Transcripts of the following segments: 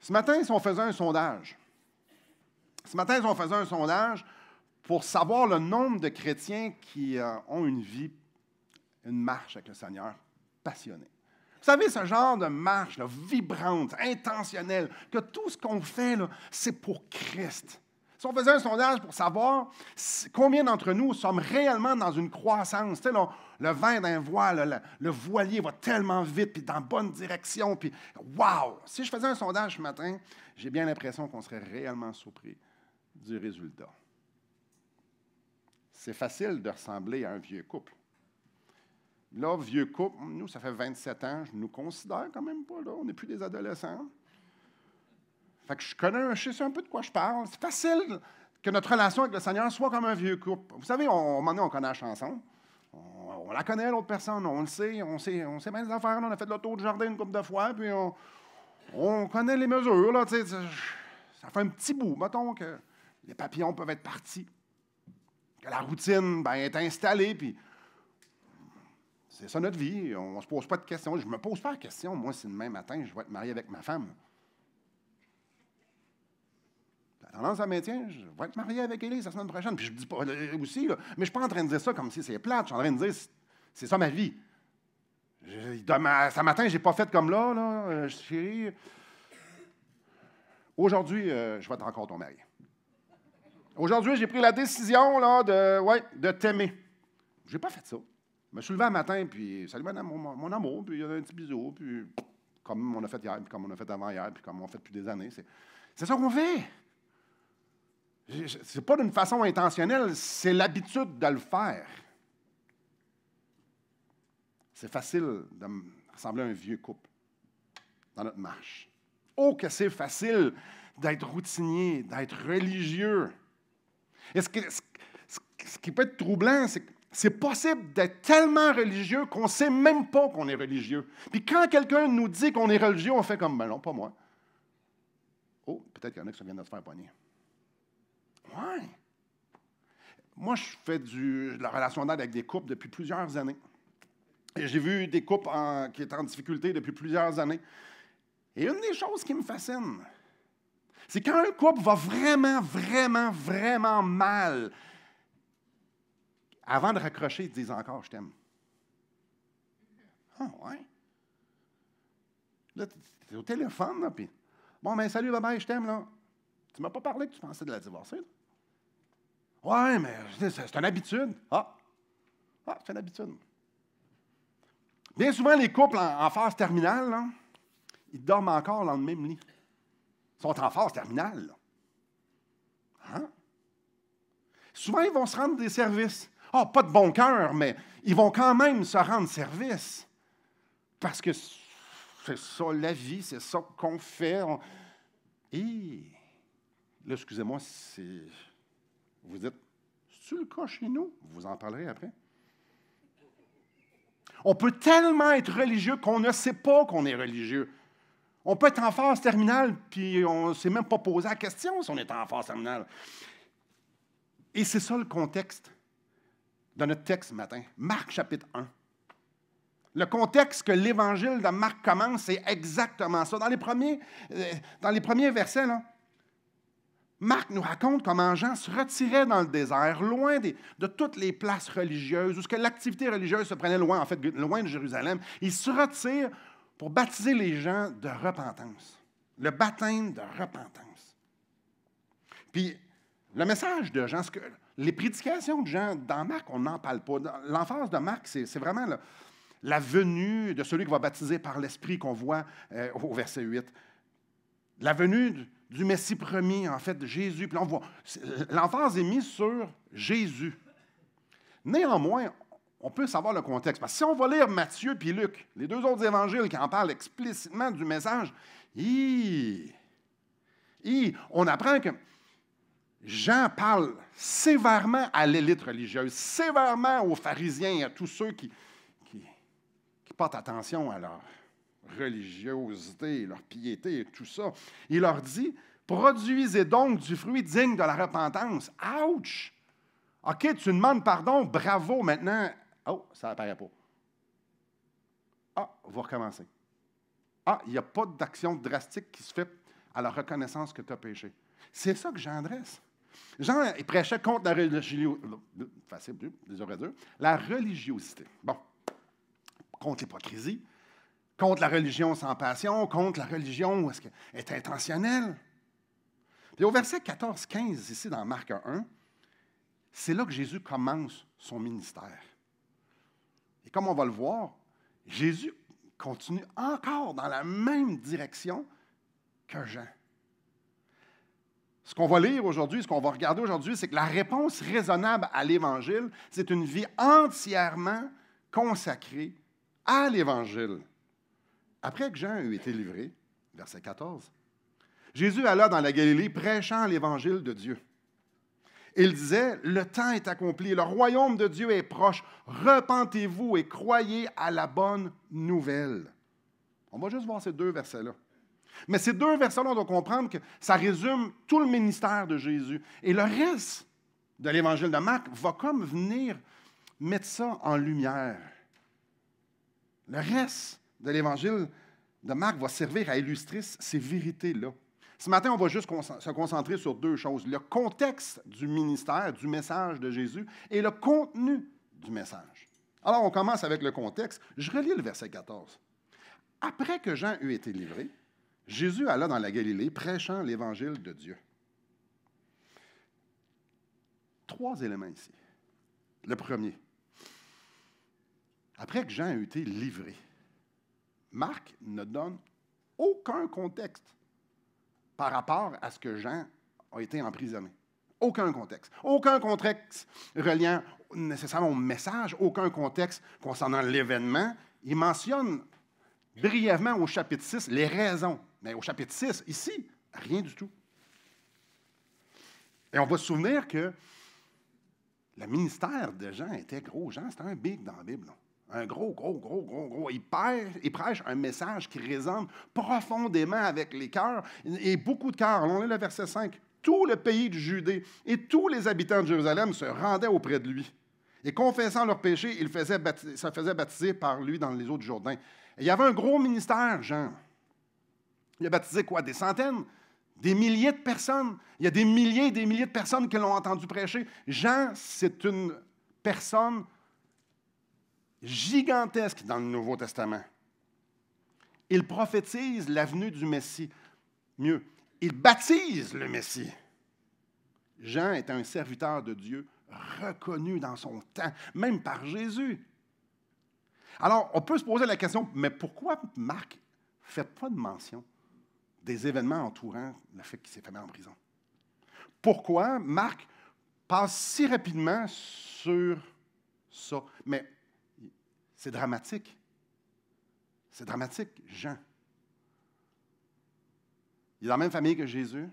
Ce matin, si on faisait un sondage, pour savoir le nombre de chrétiens qui ont une vie, une marche avec le Seigneur passionnée. Vous savez, ce genre de marche là, vibrante, intentionnelle, que tout ce qu'on fait, là, c'est pour Christ. Si on faisait un sondage pour savoir combien d'entre nous sommes réellement dans une croissance, tu sais, là, le vent d'un voile, le voilier va tellement vite, puis dans la bonne direction, puis wow! Si je faisais un sondage ce matin, j'ai bien l'impression qu'on serait réellement surpris du résultat. C'est facile de ressembler à un vieux couple. Là, vieux couple, nous, ça fait 27 ans, je nous considère quand même pas, là, on n'est plus des adolescents. Fait que je sais un peu de quoi je parle. C'est facile que notre relation avec le Seigneur soit comme un vieux couple. Vous savez, on connaît la chanson. On la connaît, l'autre personne, on le sait, on sait bien les affaires. Là, on a fait le tour du jardin une couple de fois, puis on connaît les mesures. Là, ça fait un petit bout, mettons, que les papillons peuvent être partis, que la routine est installée, puis c'est ça notre vie. On ne se pose pas de questions. Je ne me pose pas de questions. Moi, si demain matin, je vais être marié avec ma femme. La tendance à maintien, je vais être marié avec Élise la semaine prochaine. Puis je dis pas aussi, là, mais je ne suis pas en train de dire ça comme si c'est plate. Je suis en train de dire, c'est ça ma vie. Ce matin, je n'ai pas fait comme là, chérie. Aujourd'hui, je vais être encore ton mari. Aujourd'hui, j'ai pris la décision là, de t'aimer. Je n'ai pas fait ça. Je me suis levé un matin, puis salut madame, mon amour, puis il y a un petit bisou, puis comme on a fait hier, puis comme on a fait avant-hier, puis comme on a fait depuis des années. C'est ça qu'on fait. C'est pas d'une façon intentionnelle, c'est l'habitude de le faire. C'est facile de ressembler à un vieux couple dans notre marche. Oh, que c'est facile d'être routinier, d'être religieux. Et ce qui peut être troublant, c'est que c'est possible d'être tellement religieux qu'on ne sait même pas qu'on est religieux. Puis quand quelqu'un nous dit qu'on est religieux, on fait comme, ben non, pas moi. Oh, peut-être qu'il y en a qui se viennent de se faire pogner. Ouais. Moi, je fais de la relation d'aide avec des couples depuis plusieurs années. Et j'ai vu des couples qui étaient en difficulté depuis plusieurs années. Et une des choses qui me fascine, c'est quand un couple va vraiment, vraiment, vraiment mal, avant de raccrocher, ils disent encore « je t'aime ». Ah, ouais. Là, tu es au téléphone, là, puis « bon, ben salut, bye-bye, je t'aime, là. Tu ne m'as pas parlé que tu pensais de la divorcer, là? » Ouais, mais c'est une habitude. Ah, c'est une habitude. Bien souvent, les couples en phase terminale, là, ils dorment encore dans le même lit. Ils sont en phase terminale, là. Hein? Souvent, ils vont se rendre des services. Ah, pas de bon cœur, mais ils vont quand même se rendre service. Parce que c'est ça la vie, c'est ça qu'on fait. Et là, excusez-moi, vous dites, c'est-tu le cas chez nous? Vous en parlerez après. On peut tellement être religieux qu'on ne sait pas qu'on est religieux. On peut être en phase terminale, puis on ne s'est même pas posé la question si on est en phase terminale. Et c'est ça le contexte de notre texte ce matin. Marc chapitre 1. Le contexte que l'Évangile de Marc commence, c'est exactement ça. Dans les premiers versets, là, Marc nous raconte comment Jean se retirait dans le désert, loin de toutes les places religieuses, où l'activité religieuse se prenait loin, en fait, loin de Jérusalem. Il se retire pour baptiser les gens de repentance. Le baptême de repentance. Puis, le message de Jean, les prédications de Jean, dans Marc, on n'en parle pas. L'emphase de Marc, c'est vraiment la venue de celui qui va baptiser par l'Esprit qu'on voit au verset 8. La venue du Messie promis, en fait, de Jésus. Puis là, on voit, l'emphase est mise sur Jésus. Néanmoins, on peut savoir le contexte. Parce que si on va lire Matthieu et Luc, les deux autres évangiles qui en parlent explicitement du message, on apprend que Jean parle sévèrement à l'élite religieuse, sévèrement aux pharisiens et à tous ceux qui portent attention à leur religiosité, leur piété et tout ça. Il leur dit, produisez donc du fruit digne de la repentance. Ouch! OK, tu demandes pardon, bravo, maintenant. Oh, ça n'apparaît pas. Ah, on va recommencer. Ah, il n'y a pas d'action drastique qui se fait à la reconnaissance que tu as péché. C'est ça que Jean adresse. Jean, il prêchait contre la la religiosité. Bon, contre l'hypocrisie, contre la religion sans passion, contre la religion où est-ce qu'elle est intentionnelle. Puis au verset 14-15, ici dans Marc 1, c'est là que Jésus commence son ministère. Et comme on va le voir, Jésus continue encore dans la même direction que Jean. Ce qu'on va lire aujourd'hui, ce qu'on va regarder aujourd'hui, c'est que la réponse raisonnable à l'Évangile, c'est une vie entièrement consacrée à l'Évangile. Après que Jean eut été livré, verset 14, Jésus alla dans la Galilée prêchant l'Évangile de Dieu. Il disait, « Le temps est accompli, le royaume de Dieu est proche. Repentez-vous et croyez à la bonne nouvelle. » On va juste voir ces deux versets-là. Mais ces deux versets-là, on doit comprendre que ça résume tout le ministère de Jésus. Et le reste de l'Évangile de Marc va comme venir mettre ça en lumière. Le reste de l'Évangile de Marc va servir à illustrer ces vérités-là. Ce matin, on va juste se concentrer sur deux choses. Le contexte du ministère, du message de Jésus et le contenu du message. Alors, on commence avec le contexte. Je relis le verset 14. « Après que Jean eut été livré, Jésus alla dans la Galilée prêchant l'Évangile de Dieu. » Trois éléments ici. Le premier. Après que Jean eut été livré, Marc ne donne aucun contexte par rapport à ce que Jean a été emprisonné. Aucun contexte. Aucun contexte reliant nécessairement au message, aucun contexte concernant l'événement. Il mentionne brièvement au chapitre 6 les raisons. Mais au chapitre 6, ici, rien du tout. Et on va se souvenir que le ministère de Jean était gros. Jean, c'était un big dans la Bible. Là. Un gros. Il prêche un message qui résonne profondément avec les cœurs. Et beaucoup de cœurs. On lit le verset 5. Tout le pays de Judée et tous les habitants de Jérusalem se rendaient auprès de lui. Et confessant leurs péchés, ils se faisaient baptiser par lui dans les eaux du Jourdain. Et il y avait un gros ministère, Jean. Il a baptisé quoi? Des centaines? Des milliers de personnes? Il y a des milliers et des milliers de personnes qui l'ont entendu prêcher. Jean, c'est une personne gigantesque dans le Nouveau Testament. Il prophétise la venue du Messie. Mieux, il baptise le Messie. Jean est un serviteur de Dieu reconnu dans son temps, même par Jésus. Alors, on peut se poser la question, mais pourquoi Marc ne fait pas de mention des événements entourant le fait qu'il s'est fait mettre en prison? Pourquoi Marc passe si rapidement sur ça? Mais c'est dramatique. C'est dramatique, Jean. Il est dans la même famille que Jésus.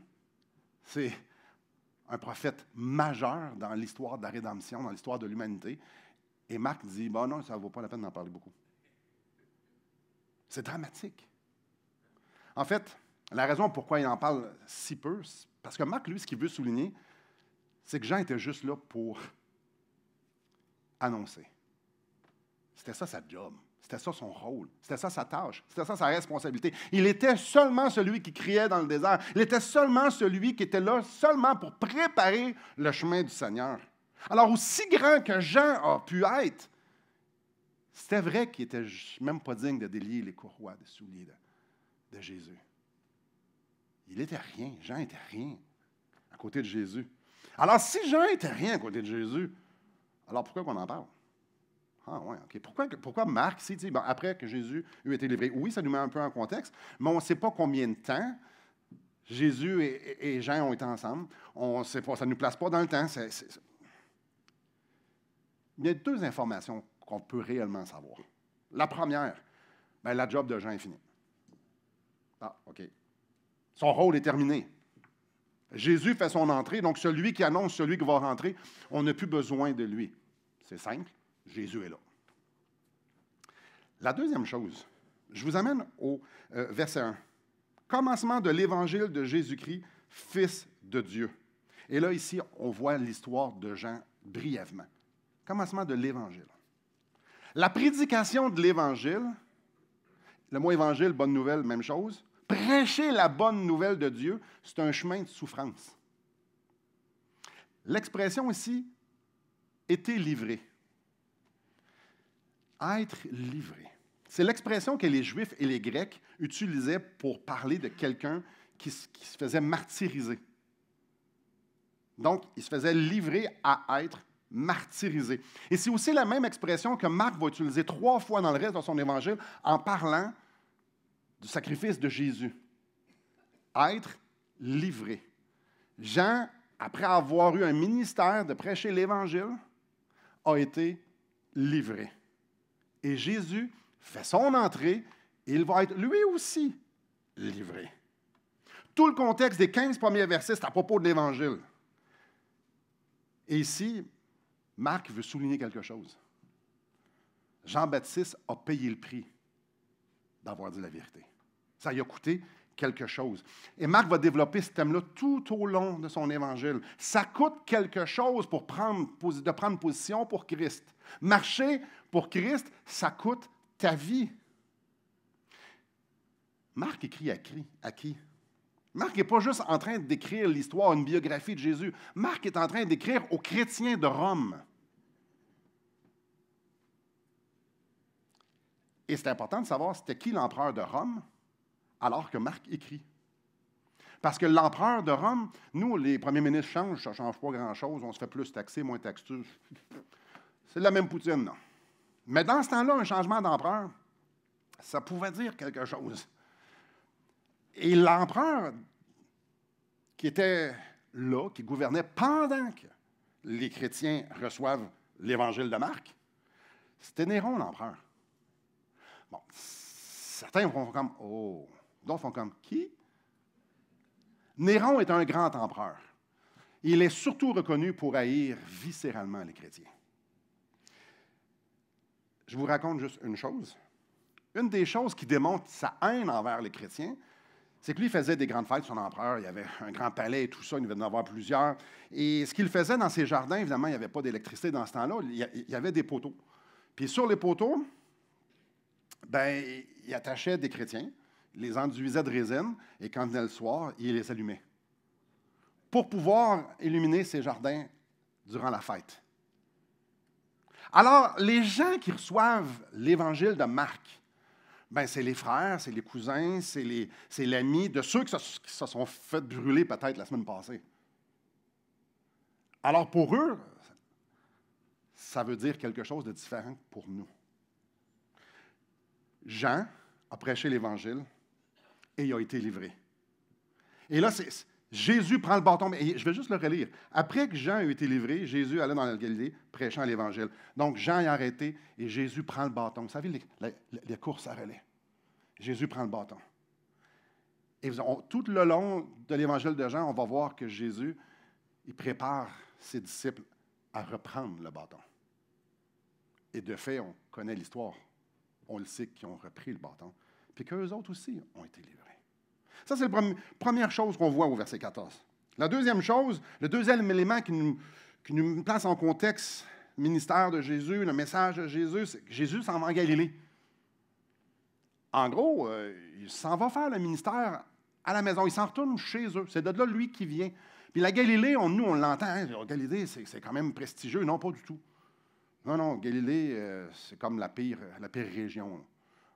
C'est un prophète majeur dans l'histoire de la rédemption, dans l'histoire de l'humanité. Et Marc dit, bon non, ça ne vaut pas la peine d'en parler beaucoup. C'est dramatique. En fait, la raison pourquoi il en parle si peu, c'est parce que Marc, lui, ce qu'il veut souligner, c'est que Jean était juste là pour annoncer. C'était ça sa job. C'était ça son rôle. C'était ça sa tâche. C'était ça sa responsabilité. Il était seulement celui qui criait dans le désert. Il était seulement celui qui était là seulement pour préparer le chemin du Seigneur. Alors, aussi grand que Jean a pu être, c'était vrai qu'il n'était même pas digne de délier les courroies des souliers de Jésus. Il n'était rien. Jean n'était rien à côté de Jésus. Alors, si Jean n'était rien à côté de Jésus, alors pourquoi qu'on en parle? Ah oui, OK. Pourquoi Marc, s'il dit, bon, après que Jésus eut été livré, oui, ça nous met un peu en contexte, mais on ne sait pas combien de temps Jésus et Jean ont été ensemble. On sait pas, ça ne nous place pas dans le temps. Il y a deux informations qu'on peut réellement savoir. La première, bien, la job de Jean est finie. Ah, OK. Son rôle est terminé. Jésus fait son entrée, donc celui qui annonce celui qui va rentrer, on n'a plus besoin de lui. C'est simple. Jésus est là. La deuxième chose, je vous amène au verset 1. Commencement de l'évangile de Jésus-Christ, Fils de Dieu. Et là, ici, on voit l'histoire de Jean brièvement. Commencement de l'évangile. La prédication de l'évangile, le mot évangile, bonne nouvelle, même chose, Prêcher la bonne nouvelle de Dieu, c'est un chemin de souffrance. L'expression ici, été livré. Être livré. C'est l'expression que les Juifs et les Grecs utilisaient pour parler de quelqu'un qui se faisait martyriser. Donc, il se faisait livrer à être martyrisé. Et c'est aussi la même expression que Marc va utiliser 3 fois dans le reste de son évangile en parlant du sacrifice de Jésus. Être livré. Jean, après avoir eu un ministère de prêcher l'Évangile, a été livré. Et Jésus fait son entrée et il va être lui aussi livré. Tout le contexte des 15 premiers versets, c'est à propos de l'Évangile. Et ici, Marc veut souligner quelque chose. Jean-Baptiste a payé le prix d'avoir dit la vérité. Ça lui a coûté quelque chose. Et Marc va développer ce thème-là tout au long de son évangile. Ça coûte quelque chose de prendre position pour Christ. Marcher pour Christ, ça coûte ta vie. Marc écrit à qui? Marc n'est pas juste en train d'écrire l'histoire, une biographie de Jésus. Marc est en train d'écrire aux chrétiens de Rome. Et c'est important de savoir c'était qui l'empereur de Rome alors que Marc écrit. Parce que l'empereur de Rome, nous, les premiers ministres changent, ça ne change pas grand-chose, on se fait plus taxer, moins taxer. C'est la même poutine, non? Mais dans ce temps-là, un changement d'empereur, ça pouvait dire quelque chose. Et l'empereur qui était là, qui gouvernait pendant que les chrétiens reçoivent l'Évangile de Marc, c'était Néron, l'empereur. Bon, certains font comme, oh, d'autres font comme, qui? Néron est un grand empereur. Il est surtout reconnu pour haïr viscéralement les chrétiens. Je vous raconte juste une chose. Une des choses qui démontre sa haine envers les chrétiens, c'est que lui faisait des grandes fêtes, son empereur. Il y avait un grand palais et tout ça, il devait en avoir plusieurs. Et ce qu'il faisait dans ses jardins, évidemment, il n'y avait pas d'électricité dans ce temps-là, il y avait des poteaux. Puis sur les poteaux, ben, il attachait des chrétiens, les enduisait de résine, et quand venait le soir, il les allumait pour pouvoir illuminer ses jardins durant la fête. Alors, les gens qui reçoivent l'Évangile de Marc, ben, c'est les frères, c'est les cousins, c'est l'ami de ceux qui se sont fait brûler peut-être la semaine passée. Alors, pour eux, ça veut dire quelque chose de différent pour nous. Jean a prêché l'Évangile et il a été livré. Et là, Jésus prend le bâton. Et je vais juste le relire. Après que Jean a été livré, Jésus allait dans la Galilée prêchant l'Évangile. Donc, Jean est arrêté et Jésus prend le bâton. Vous savez, les courses à relais. Jésus prend le bâton. Et tout le long de l'Évangile de Jean, on va voir que Jésus, il prépare ses disciples à reprendre le bâton. Et de fait, on connaît l'histoire. On le sait qu'ils ont repris le bâton, puis qu'eux autres aussi ont été livrés. Ça, c'est la première chose qu'on voit au verset 14. La deuxième chose, le deuxième élément qui nous place en contexte, le ministère de Jésus, le message de Jésus, c'est que Jésus s'en va en Galilée. En gros, il s'en va faire le ministère à la maison. Il s'en retourne chez eux. C'est de là, lui, qui vient. Puis la Galilée, nous, on l'entend. Hein, Galilée, c'est quand même prestigieux. Non, pas du tout. Non, Galilée, c'est comme la pire région. Là.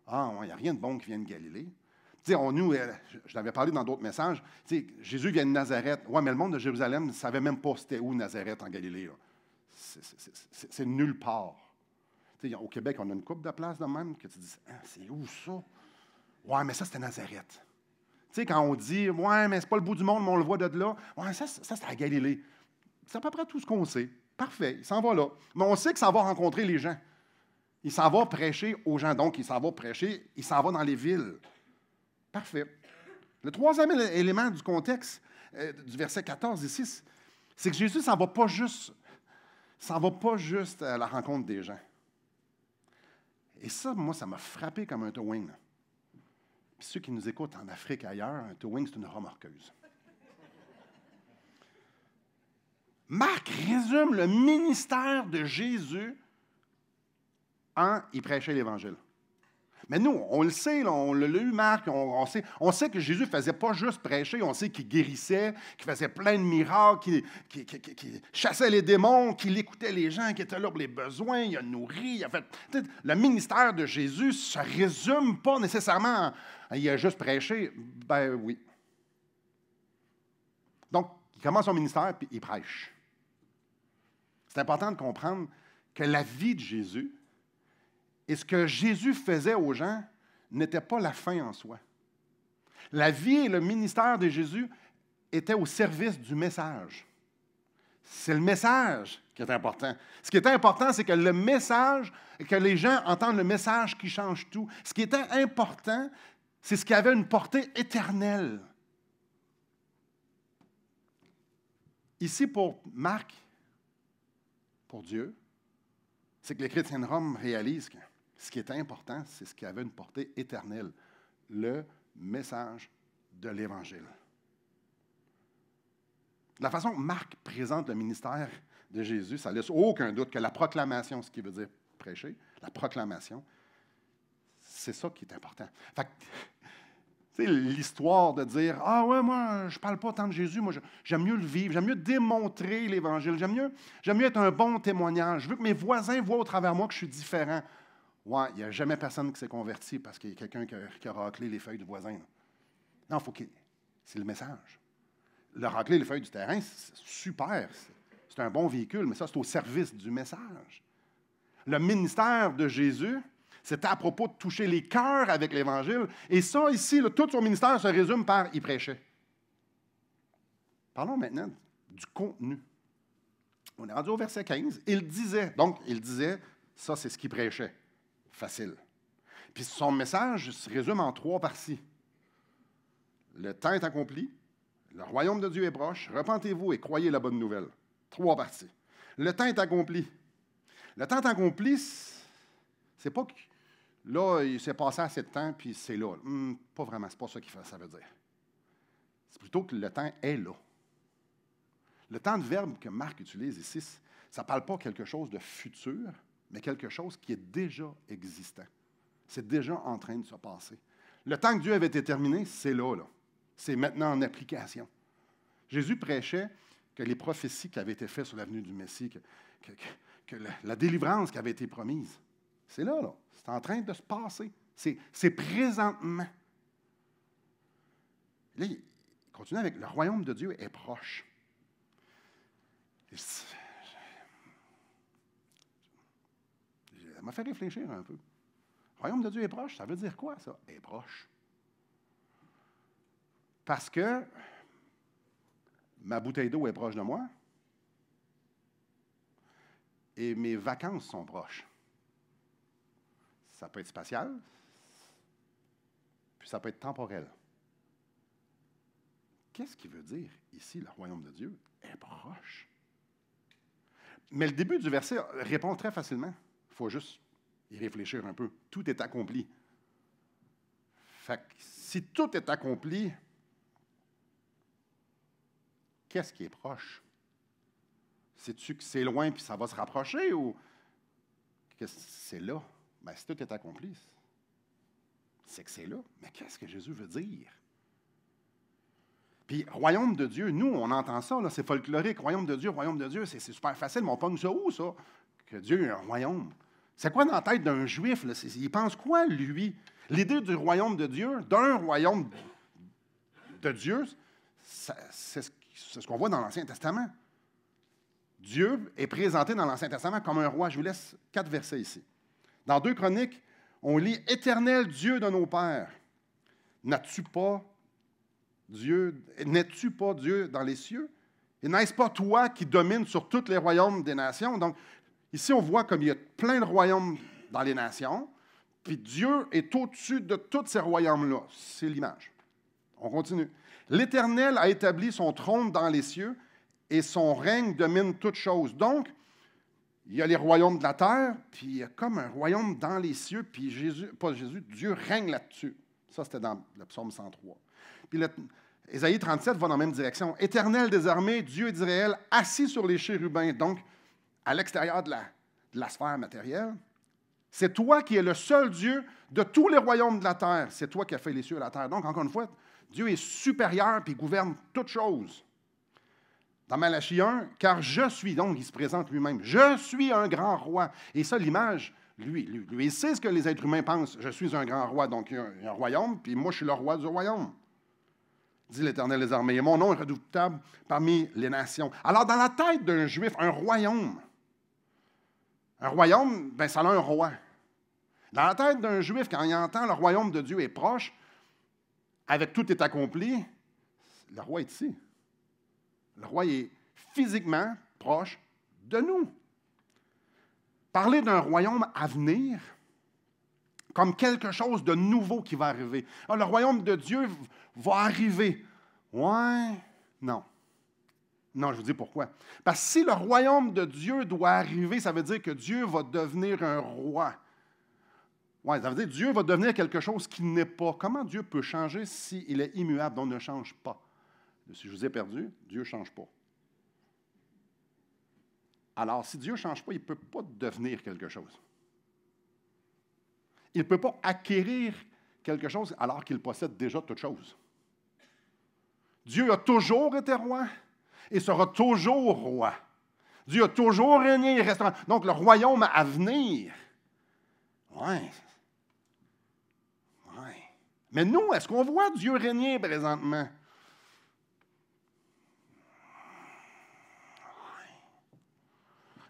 Ah, il n'y a rien de bon qui vient de Galilée. Je l'avais parlé dans d'autres messages. Jésus vient de Nazareth. Oui, mais le monde de Jérusalem ne savait même pas c'était où Nazareth en Galilée. C'est nulle part. Au Québec, on a une couple de places de même que tu dis, ah, c'est où ça? Oui, mais ça, c'était Nazareth. Quand on dit, ouais, mais c'est pas le bout du monde, mais on le voit de là. Oui, ça c'est à Galilée. C'est à peu près tout ce qu'on sait. Parfait, il s'en va là. Mais on sait qu'il s'en va rencontrer les gens. Il s'en va prêcher aux gens. Donc, il s'en va prêcher, il s'en va dans les villes. Parfait. Le troisième élément du contexte du verset 14 ici, c'est que Jésus s'en va pas juste à la rencontre des gens. Et ça, moi, ça m'a frappé comme un towing. Puis ceux qui nous écoutent en Afrique et ailleurs, un towing, c'est une remorqueuse. Marc résume le ministère de Jésus en « il prêchait l'Évangile ». Mais nous, on le sait, là, on l'a lu, Marc, on sait que Jésus ne faisait pas juste prêcher, on sait qu'il guérissait, qu'il faisait plein de miracles, qu'il chassait les démons, qu'il écoutait les gens qui étaient là pour les besoins, il a nourri, il a fait... Le ministère de Jésus ne se résume pas nécessairement à il a juste prêché. Ben oui. Donc, il commence son ministère, puis il prêche. C'est important de comprendre que la vie de Jésus et ce que Jésus faisait aux gens n'était pas la fin en soi. La vie et le ministère de Jésus étaient au service du message. C'est le message qui est important. Ce qui est important, c'est que le message, que les gens entendent le message qui change tout. Ce qui était important, c'est ce qui avait une portée éternelle. Ici, pour Marc, pour Dieu, c'est que les chrétiens de Rome réalisent que ce qui était important, c'est ce qui avait une portée éternelle, le message de l'Évangile. La façon que Marc présente le ministère de Jésus, ça ne laisse aucun doute que la proclamation, ce qui veut dire prêcher, la proclamation, c'est ça qui est important. Fait que, tu sais, l'histoire de dire « Ah ouais, moi, je ne parle pas tant de Jésus, moi, j'aime mieux le vivre, j'aime mieux démontrer l'Évangile, j'aime mieux être un bon témoignage, je veux que mes voisins voient au travers de moi que je suis différent. » Ouais, il n'y a jamais personne qui s'est converti parce qu'il y a quelqu'un qui a raclé les feuilles du voisin. Non, c'est le message. Le racler les feuilles du terrain, c'est super, c'est un bon véhicule, mais ça, c'est au service du message. Le ministère de Jésus, c'était à propos de toucher les cœurs avec l'Évangile. Et ça, ici, tout son ministère se résume par « il prêchait ». Parlons maintenant du contenu. On est rendu au verset 15. Il disait, ça, c'est ce qu'il prêchait. Facile. Puis son message se résume en 3 parties. Le temps est accompli, le royaume de Dieu est proche, repentez-vous et croyez la bonne nouvelle. 3 parties. Le temps est accompli. Le temps est accompli, c'est pas que là, il s'est passé assez de temps, puis c'est là. Pas vraiment, c'est pas ça ça veut dire. C'est plutôt que le temps est là. Le temps de verbe que Marc utilise ici, ça ne parle pas quelque chose de futur, mais quelque chose qui est déjà existant. C'est déjà en train de se passer. Le temps que Dieu avait été terminé, c'est là. C'est maintenant en application. Jésus prêchait que les prophéties qui avaient été faites sur la venue du Messie, que la délivrance qui avait été promise, c'est là. C'est en train de se passer. C'est présentement. Là, il continue avec « le royaume de Dieu est proche ». Ça m'a fait réfléchir un peu. Le royaume de Dieu est proche, ça veut dire quoi, ça? Est proche. Parce que ma bouteille d'eau est proche de moi et mes vacances sont proches. Ça peut être spatial, puis ça peut être temporel. Qu'est-ce qu'il veut dire ici, le royaume de Dieu est proche? Mais le début du verset répond très facilement. Il faut juste y réfléchir un peu. Tout est accompli. Fait que si tout est accompli, qu'est-ce qui est proche? Sais-tu que c'est loin puis ça va se rapprocher ou que c'est là? Bien, si tout est accompli, c'est que c'est là. Mais qu'est-ce que Jésus veut dire? Puis, royaume de Dieu, nous, on entend ça, là, c'est folklorique. Royaume de Dieu, c'est super facile, mais on pogne ça où, ça? Que Dieu est un royaume. C'est quoi dans la tête d'un Juif? Là? Il pense quoi, lui? L'idée du royaume de Dieu, d'un royaume de Dieu, c'est ce qu'on voit dans l'Ancien Testament. Dieu est présenté dans l'Ancien Testament comme un roi. Je vous laisse 4 versets ici. Dans 2 Chroniques, on lit « Éternel Dieu de nos pères, n'es-tu pas Dieu dans les cieux? Et n'est-ce pas toi qui domines sur tous les royaumes des nations? » Donc, ici, on voit comme il y a plein de royaumes dans les nations, puis Dieu est au-dessus de tous ces royaumes-là. C'est l'image. On continue. « L'Éternel a établi son trône dans les cieux, et son règne domine toutes choses. » Donc, il y a les royaumes de la terre, puis il y a comme un royaume dans les cieux, puis Dieu règne là-dessus. Ça, c'était dans le psaume 103. Puis Ésaïe 37 va dans la même direction. « Éternel des armées, Dieu d'Israël, assis sur les chérubins. » Donc, à l'extérieur de la sphère matérielle, C'est toi qui es le seul Dieu de tous les royaumes de la terre. C'est toi qui as fait les cieux et la terre. Donc, encore une fois, Dieu est supérieur et gouverne toutes choses. Dans Malachie 1, car je suis, donc il se présente lui-même, je suis un grand roi. Et ça, l'image, lui, il sait ce que les êtres humains pensent. Je suis un grand roi, donc il y a un royaume, puis moi, je suis le roi du royaume. Dit l'Éternel des armées. Et mon nom est redoutable parmi les nations. Alors, dans la tête d'un Juif, un royaume, ben, ça a un roi. Dans la tête d'un Juif, quand il entend le royaume de Dieu est proche, avec tout est accompli, le roi est ici. Le roi est physiquement proche de nous. Parler d'un royaume à venir comme quelque chose de nouveau qui va arriver. Alors, le royaume de Dieu va arriver. Ouais, non. Non, je vous dis pourquoi. Parce que si le royaume de Dieu doit arriver, ça veut dire que Dieu va devenir un roi. Oui, ça veut dire que Dieu va devenir quelque chose qu'il n'est pas. Comment Dieu peut changer s'il est immuable, donc ne change pas? Si je vous ai perdu, Dieu ne change pas. Alors, si Dieu ne change pas, il ne peut pas devenir quelque chose. Il ne peut pas acquérir quelque chose alors qu'il possède déjà toute chose. Dieu a toujours été roi et sera toujours roi. Dieu a toujours régné et restera. Donc, le royaume à venir, oui. Mais nous, est-ce qu'on voit Dieu régner présentement?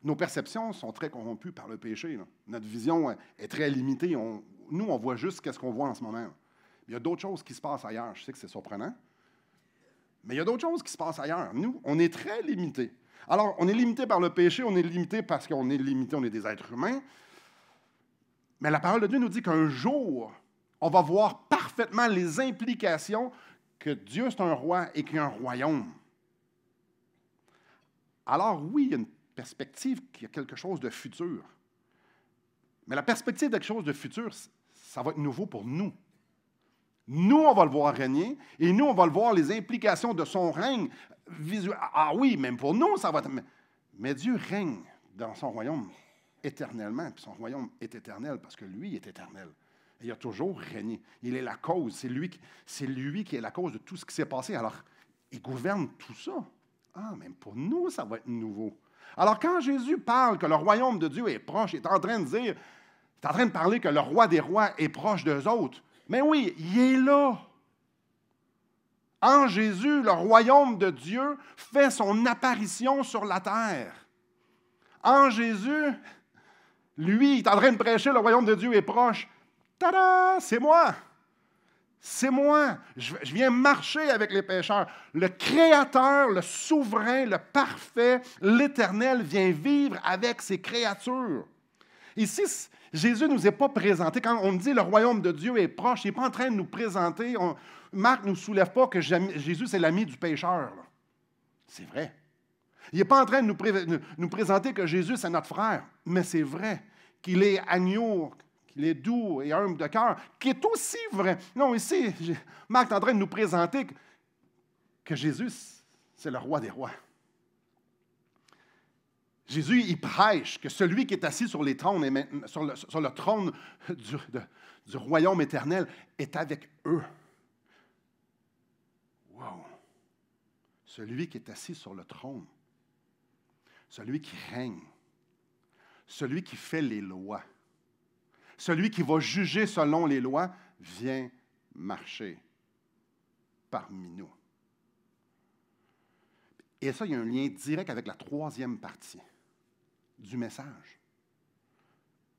Nos perceptions sont très corrompues par le péché. Là. Notre vision est très limitée. Nous, on voit juste ce qu'on voit en ce moment. Il y a d'autres choses qui se passent ailleurs. Je sais que c'est surprenant. Mais il y a d'autres choses qui se passent ailleurs. Nous, on est très limités. Alors, on est limité par le péché, on est limité parce qu'on est limité, on est des êtres humains. Mais la parole de Dieu nous dit qu'un jour, on va voir parfaitement les implications que Dieu, c'est un roi et qu'il y a un royaume. Alors, oui, il y a une perspective qu'il y a quelque chose de futur. Mais la perspective de quelque chose de futur, ça va être nouveau pour nous. Nous, on va le voir régner, et nous, on va le voir les implications de son règne visuel. Ah oui, même pour nous, ça va être... Mais Dieu règne dans son royaume éternellement, puis son royaume est éternel parce que lui est éternel. Et il a toujours régné. Il est la cause. C'est lui qui est la cause de tout ce qui s'est passé. Alors, il gouverne tout ça. Ah, même pour nous, ça va être nouveau. Alors, quand Jésus parle que le royaume de Dieu est proche, il est en train de dire, il est en train de parler que le roi des rois est proche d'eux autres. Mais oui, il est là. En Jésus, le royaume de Dieu fait son apparition sur la terre. En Jésus, lui, il est en train de prêcher, le royaume de Dieu est proche. Tada! C'est moi. C'est moi. Je viens marcher avec les pécheurs. Le Créateur, le souverain, le parfait, l'Éternel vient vivre avec ses créatures. Ici, Jésus ne nous est pas présenté. Quand on dit le royaume de Dieu est proche, il n'est pas en train de nous présenter. Marc ne nous soulève pas que Jésus, c'est l'ami du pécheur. Là. C'est vrai. Il n'est pas en train de nous présenter que Jésus, c'est notre frère. Mais c'est vrai qu'il est agneau, qu'il est doux et humble de cœur, qui est aussi vrai. Non, ici, Marc est en train de nous présenter que Jésus, c'est le roi des rois. Jésus, il prêche que celui qui est assis sur les trônes, sur le trône du royaume éternel, est avec eux. Wow! Celui qui est assis sur le trône, celui qui règne, celui qui fait les lois, celui qui va juger selon les lois, vient marcher parmi nous. Et ça, il y a un lien direct avec la troisième partie du message.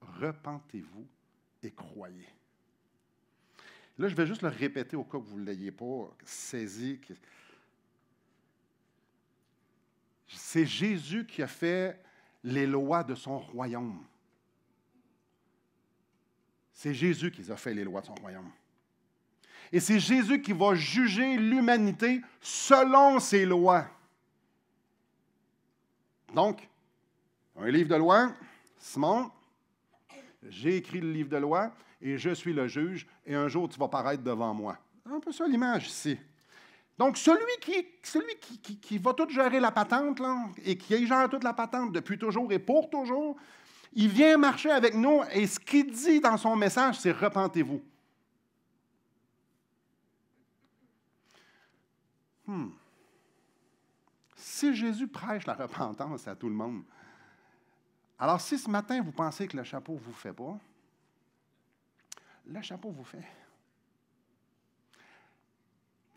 Repentez-vous et croyez. Là, je vais juste le répéter au cas que vous ne l'ayez pas saisi. C'est Jésus qui a fait les lois de son royaume. C'est Jésus qui a fait les lois de son royaume. Et c'est Jésus qui va juger l'humanité selon ses lois. Donc, un livre de loi, Simon, j'ai écrit le livre de loi et je suis le juge et un jour tu vas paraître devant moi. Un peu ça l'image ici. Donc, celui qui va tout gérer la patente là, et qui gère toute la patente depuis toujours et pour toujours, Il vient marcher avec nous et ce qu'il dit dans son message, c'est « repentez-vous ». Si Jésus prêche la repentance à tout le monde, alors si ce matin vous pensez que le chapeau ne vous fait pas, le chapeau vous fait.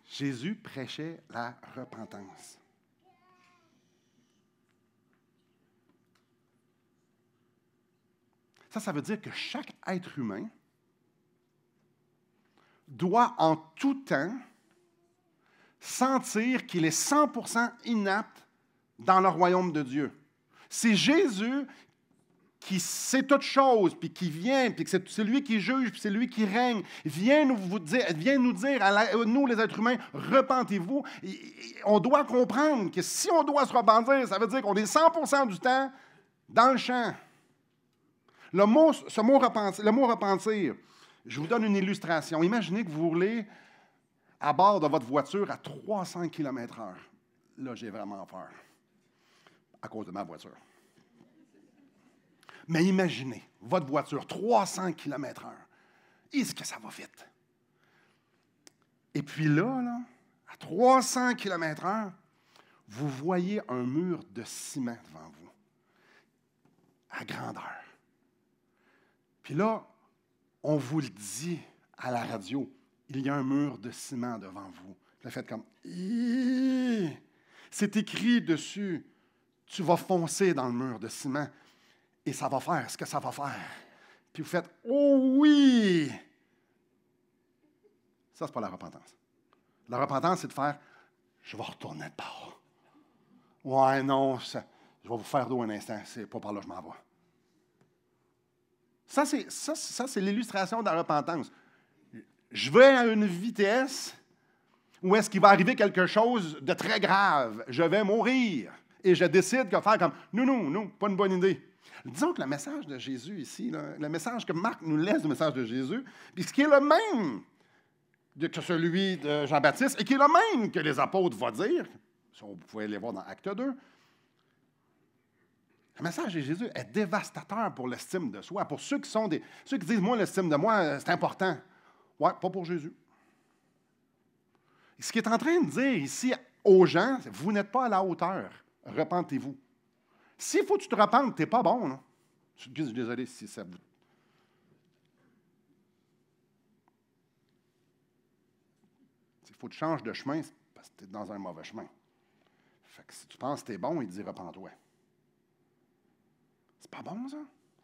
Jésus prêchait la repentance. Ça veut dire que chaque être humain doit en tout temps sentir qu'il est 100% inapte dans le royaume de Dieu. C'est Jésus qui sait toutes choses, puis qui vient, puis que c'est lui qui juge, puis c'est lui qui règne, vient nous dire, nous les êtres humains, repentez-vous. On doit comprendre que si on doit se repentir, ça veut dire qu'on est 100% du temps dans le champ. Le mot repentir, je vous donne une illustration. Imaginez que vous roulez à bord de votre voiture à 300 km/h. Là, j'ai vraiment peur, à cause de ma voiture. Mais imaginez, votre voiture, 300 km/h. Est-ce que ça va vite? Et puis là, à 300 km/h, vous voyez un mur de ciment devant vous, à grandeur. Puis là, on vous le dit à la radio, il y a un mur de ciment devant vous. Vous faites comme, c'est écrit dessus, tu vas foncer dans le mur de ciment. Et ça va faire ce que ça va faire. Puis vous faites « Oh oui! » Ça, ce n'est pas la repentance. La repentance, c'est de faire « Je vais retourner de bord. » Ouais, non, je vais vous faire d'eau un instant. C'est pas par là que je m'en vais. Ça, c'est l'illustration de la repentance. Je vais à une vitesse où est-ce qu'il va arriver quelque chose de très grave. Je vais mourir. Et je décide de faire comme « Non, pas une bonne idée. » Disons que le message de Jésus ici, le message que Marc nous laisse du message de Jésus, puis ce qui est le même que celui de Jean-Baptiste, et qui est le même que les apôtres vont dire, si vous pouvez les voir dans Acte 2, le message de Jésus est dévastateur pour l'estime de soi. Pour ceux qui disent, moi, l'estime de moi, c'est important. Ouais, pas pour Jésus. Ce qu'il est en train de dire ici aux gens, c'est, vous n'êtes pas à la hauteur. Repentez-vous. S'il faut que tu te repentes, tu n'es pas bon. Là. Je suis désolé si ça vous... S'il faut que tu changes de chemin, c'est parce que tu es dans un mauvais chemin. Fait que si tu penses que tu es bon, il dit repens-toi. C'est pas bon, ça?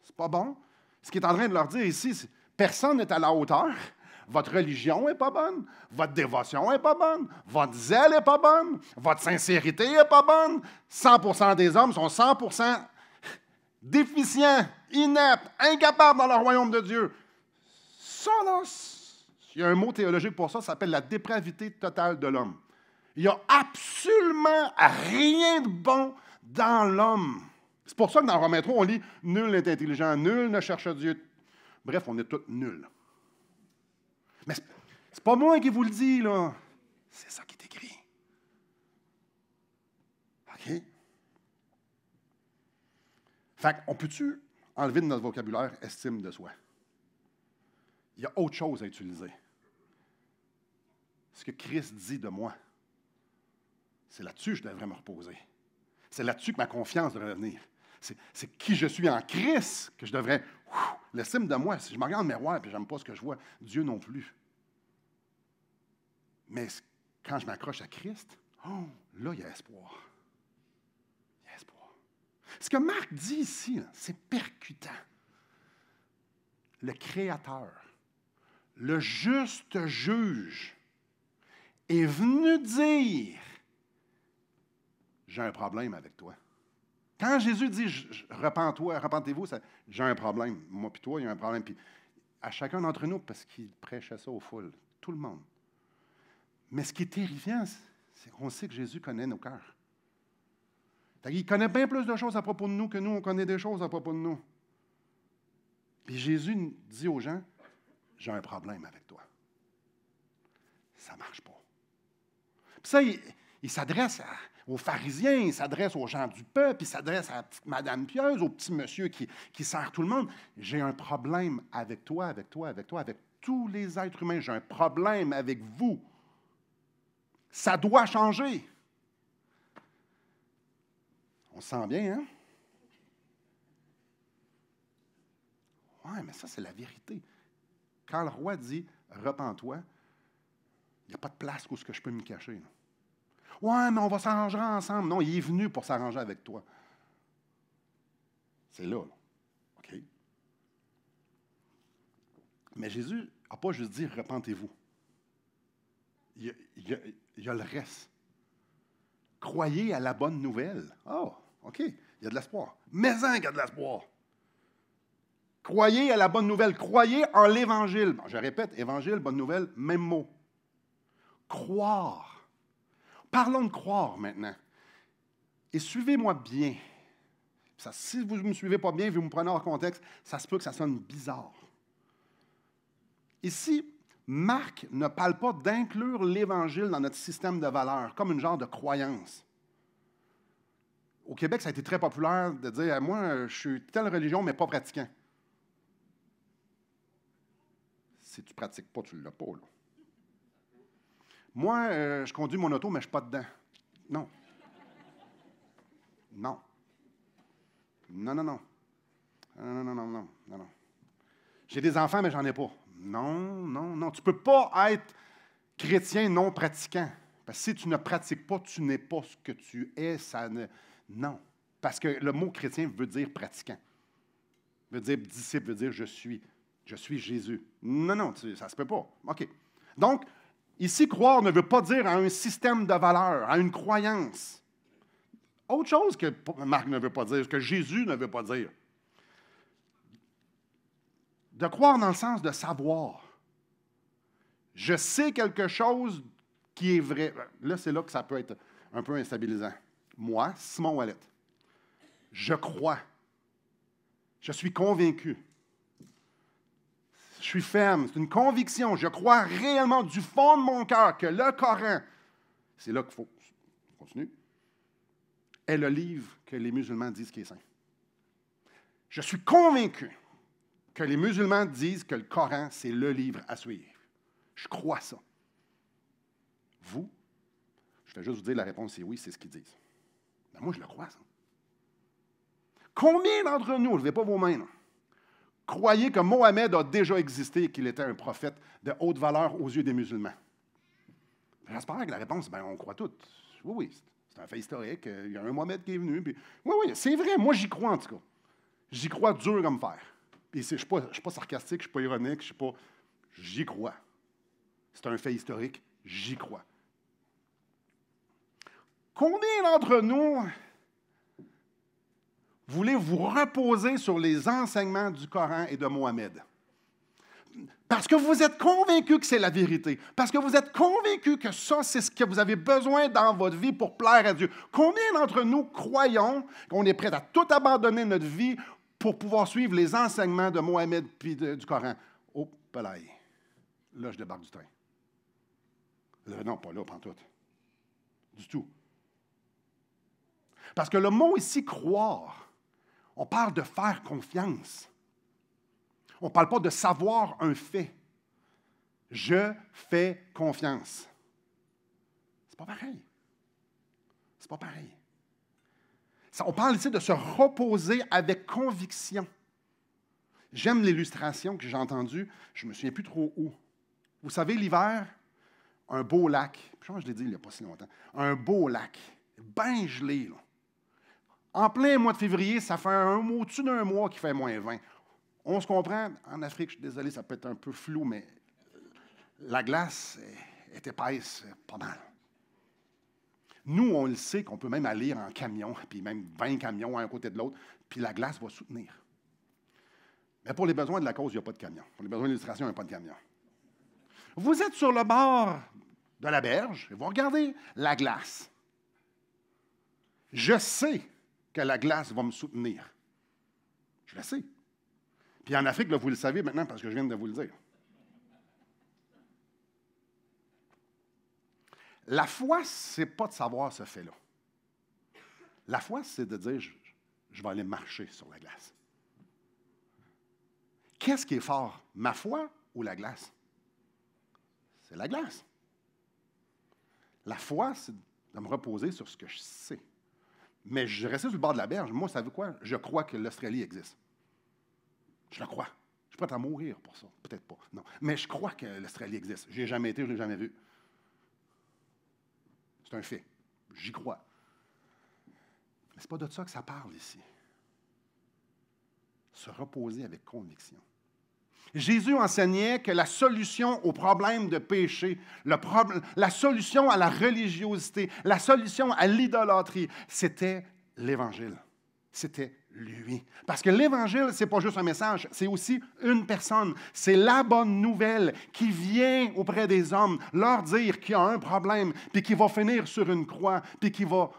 C'est pas bon. Ce qu'il est en train de leur dire ici, c'est personne n'est à la hauteur. Votre religion n'est pas bonne. Votre dévotion n'est pas bonne. Votre zèle n'est pas bonne. Votre sincérité n'est pas bonne. 100% des hommes sont 100% déficients, ineptes, incapables dans le royaume de Dieu. Ça, là, il y a un mot théologique pour ça, ça s'appelle la dépravité totale de l'homme. Il n'y a absolument rien de bon dans l'homme. C'est pour ça que dans Romains 3, on lit « Nul n'est intelligent, nul ne cherche Dieu ». Bref, on est tous nuls. Mais c'est pas moi qui vous le dis, là. C'est ça qui est écrit. OK? Fait qu'on peut-tu enlever de notre vocabulaire estime de soi? Il y a autre chose à utiliser. Ce que Christ dit de moi, c'est là-dessus que je devrais me reposer. C'est là-dessus que ma confiance devrait venir. C'est qui je suis en Christ que je devrais... L'estime de moi, si je me regarde dans le miroir et je n'aime pas ce que je vois, Dieu non plus. Mais quand je m'accroche à Christ, là, il y a espoir. Il y a espoir. Ce que Marc dit ici, c'est percutant. Le Créateur, le juste juge, est venu dire « J'ai un problème avec toi ». Quand Jésus dit « Repens-toi, repentez-vous », j'ai un problème. Moi puis toi, il y a un problème. Puis à chacun d'entre nous, parce qu'il prêchait ça aux foules, tout le monde. Mais ce qui est terrifiant, c'est qu'on sait que Jésus connaît nos cœurs. Il connaît bien plus de choses à propos de nous que nous, on connaît des choses à propos de nous. Puis Jésus dit aux gens, j'ai un problème avec toi. Ça ne marche pas. Puis ça, il s'adresse à... aux pharisiens, il s'adresse aux gens du peuple, il s'adresse à la petite madame pieuse, au petit monsieur qui sert tout le monde. J'ai un problème avec toi, avec toi, avec toi, avec tous les êtres humains. J'ai un problème avec vous. Ça doit changer. On se sent bien, hein? Oui, mais ça, c'est la vérité. Quand le roi dit « repens-toi », il n'y a pas de place où je peux me cacher. Là. Ouais, mais on va s'arranger ensemble. Non, il est venu pour s'arranger avec toi. C'est là. OK? Mais Jésus n'a pas juste dit « repentez-vous ». Il y a le reste. Croyez à la bonne nouvelle. Oh, OK, il y a de l'espoir. Mais qu'il y a de l'espoir. Croyez à la bonne nouvelle. Croyez en l'Évangile. Bon, je répète, Évangile, bonne nouvelle, même mot. Croire. Parlons de croire maintenant. Et suivez-moi bien. Ça, si vous ne me suivez pas bien, vous me prenez hors contexte, ça se peut que ça sonne bizarre. Ici, Marc ne parle pas d'inclure l'Évangile dans notre système de valeurs, comme une genre de croyance. Au Québec, ça a été très populaire de dire « Moi, je suis telle religion, mais pas pratiquant. » Si tu ne pratiques pas, tu ne l'as pas. Là. Moi, je conduis mon auto, mais je ne suis pas dedans. Non. Non. Non, non, non. Non, non, non, non, non, non. J'ai des enfants, mais j'en ai pas. Non, non, non. Tu ne peux pas être chrétien non pratiquant. Parce que si tu ne pratiques pas, tu n'es pas ce que tu es. Ça ne... Non. Parce que le mot chrétien veut dire pratiquant. Veut dire disciple, veut dire je suis. Je suis Jésus. Non, non, ça ne se peut pas. OK. Donc, ici, croire ne veut pas dire à un système de valeurs, à une croyance. Autre chose que Marc ne veut pas dire, que Jésus ne veut pas dire. De croire dans le sens de savoir. Je sais quelque chose qui est vrai. Là, c'est là que ça peut être un peu instabilisant. Moi, Simon Ouellet, je crois. Je suis convaincu. Je suis ferme. C'est une conviction. Je crois réellement du fond de mon cœur que le Coran, c'est là qu'il faut continuer, est le livre que les musulmans disent qui est saint. Je suis convaincu que les musulmans disent que le Coran, c'est le livre à suivre. Je crois ça. Vous, je vais juste vous dire la réponse, c'est oui, c'est ce qu'ils disent. Mais moi, je le crois, ça. Combien d'entre nous, ne levez pas vos mains, là, croyez que Mohammed a déjà existé et qu'il était un prophète de haute valeur aux yeux des musulmans? J'espère que la réponse, bien, on croit toutes. Oui, oui, c'est un fait historique. Il y a un Mohammed qui est venu. Puis, oui, oui, c'est vrai. Moi, j'y crois, en tout cas. J'y crois dur comme fer. Puis, je ne suis pas sarcastique, je ne suis pas ironique, je suis pas... J'y crois. C'est un fait historique. J'y crois. Combien d'entre nous voulez vous reposer sur les enseignements du Coran et de Mohammed? Parce que vous êtes convaincu que c'est la vérité. Parce que vous êtes convaincu que ça, c'est ce que vous avez besoin dans votre vie pour plaire à Dieu. Combien d'entre nous croyons qu'on est prêt à tout abandonner notre vie pour pouvoir suivre les enseignements de Mohammed puis du Coran? Oh, pelaille. Là, je débarque du train. Là, non, pas là, pantoute. Du tout. Parce que le mot ici, croire, on parle de faire confiance. On ne parle pas de savoir un fait. Je fais confiance. C'est pas pareil. C'est pas pareil. On parle ici de se reposer avec conviction. J'aime l'illustration que j'ai entendue, je ne me souviens plus trop où. Vous savez, l'hiver, un beau lac, je pense que je l'ai dit il n'y a pas si longtemps, un beau lac, bien gelé, là. En plein mois de février, ça fait au-dessus d'un mois qu'il fait moins 20. On se comprend, en Afrique, je suis désolé, ça peut être un peu flou, mais la glace est épaisse, pas mal. Nous, on le sait qu'on peut même aller en camion, puis même 20 camions un à côté de l'autre, puis la glace va soutenir. Mais pour les besoins de la cause, il n'y a pas de camion. Pour les besoins de l'illustration, il n'y a pas de camion. Vous êtes sur le bord de la berge, et vous regardez la glace. Je sais que la glace va me soutenir. Je le sais. Puis en Afrique, là, vous le savez maintenant parce que je viens de vous le dire. La foi, ce n'est pas de savoir ce fait-là. La foi, c'est de dire, je vais aller marcher sur la glace. Qu'est-ce qui est fort, ma foi ou la glace? C'est la glace. La foi, c'est de me reposer sur ce que je sais. Mais je restais sur le bord de la berge. Moi, savez quoi? Je crois que l'Australie existe. Je le crois. Je suis prêt à mourir pour ça. Peut-être pas. Non. Mais je crois que l'Australie existe. Je n'y ai jamais été, je ne l'ai jamais vu. C'est un fait. J'y crois. Mais ce n'est pas de ça que ça parle ici. Se reposer avec conviction. Jésus enseignait que la solution au problème de péché, la solution à la religiosité, la solution à l'idolâtrie, c'était l'Évangile. C'était lui. Parce que l'Évangile, ce n'est pas juste un message, c'est aussi une personne. C'est la bonne nouvelle qui vient auprès des hommes leur dire qu'il y a un problème, puis qui va finir sur une croix, puis qui va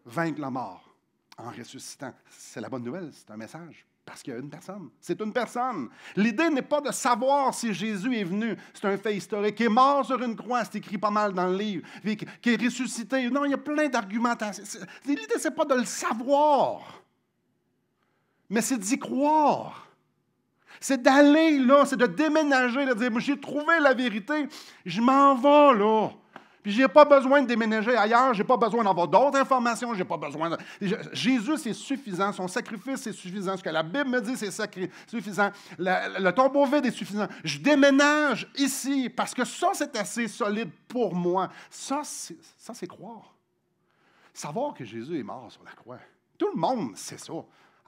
vaincre la mort en ressuscitant. C'est la bonne nouvelle, c'est un message. Parce qu'il y a une personne. C'est une personne. L'idée n'est pas de savoir si Jésus est venu. C'est un fait historique. Qui est mort sur une croix, c'est écrit pas mal dans le livre. Qui est ressuscité. Non, il y a plein d'argumentations. L'idée, ce n'est pas de le savoir. Mais c'est d'y croire. C'est d'aller là, c'est de déménager, de dire, j'ai trouvé la vérité, je m'en vais là. Puis je n'ai pas besoin de déménager ailleurs, je n'ai pas besoin d'avoir d'autres informations, j'ai pas besoin de... Jésus, c'est suffisant, son sacrifice, c'est suffisant, ce que la Bible me dit, c'est suffisant, le tombeau vide est suffisant. Je déménage ici, parce que ça, c'est assez solide pour moi. Ça, c'est croire. Savoir que Jésus est mort sur la croix. Tout le monde sait ça,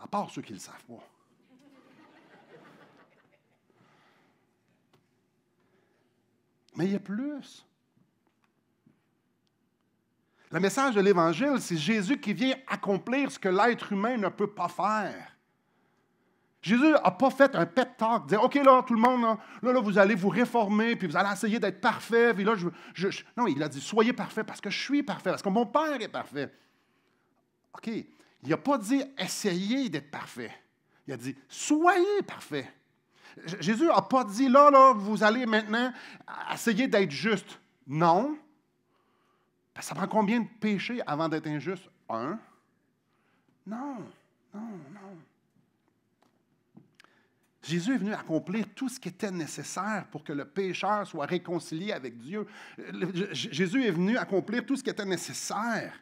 à part ceux qui ne le savent pas. Mais il y a plus. Le message de l'Évangile, c'est Jésus qui vient accomplir ce que l'être humain ne peut pas faire. Jésus n'a pas fait un pep talk, dire, OK, là, tout le monde, là, vous allez vous réformer, puis vous allez essayer d'être parfait, puis là, Non, il a dit, soyez parfait parce que je suis parfait, parce que mon Père est parfait. OK, il n'a pas dit, essayez d'être parfait. Il a dit, soyez parfait. Jésus n'a pas dit, là, vous allez maintenant essayer d'être juste. Non. Ça prend combien de péchés avant d'être injuste? Un? Non. Jésus est venu accomplir tout ce qui était nécessaire pour que le pécheur soit réconcilié avec Dieu. Jésus est venu accomplir tout ce qui était nécessaire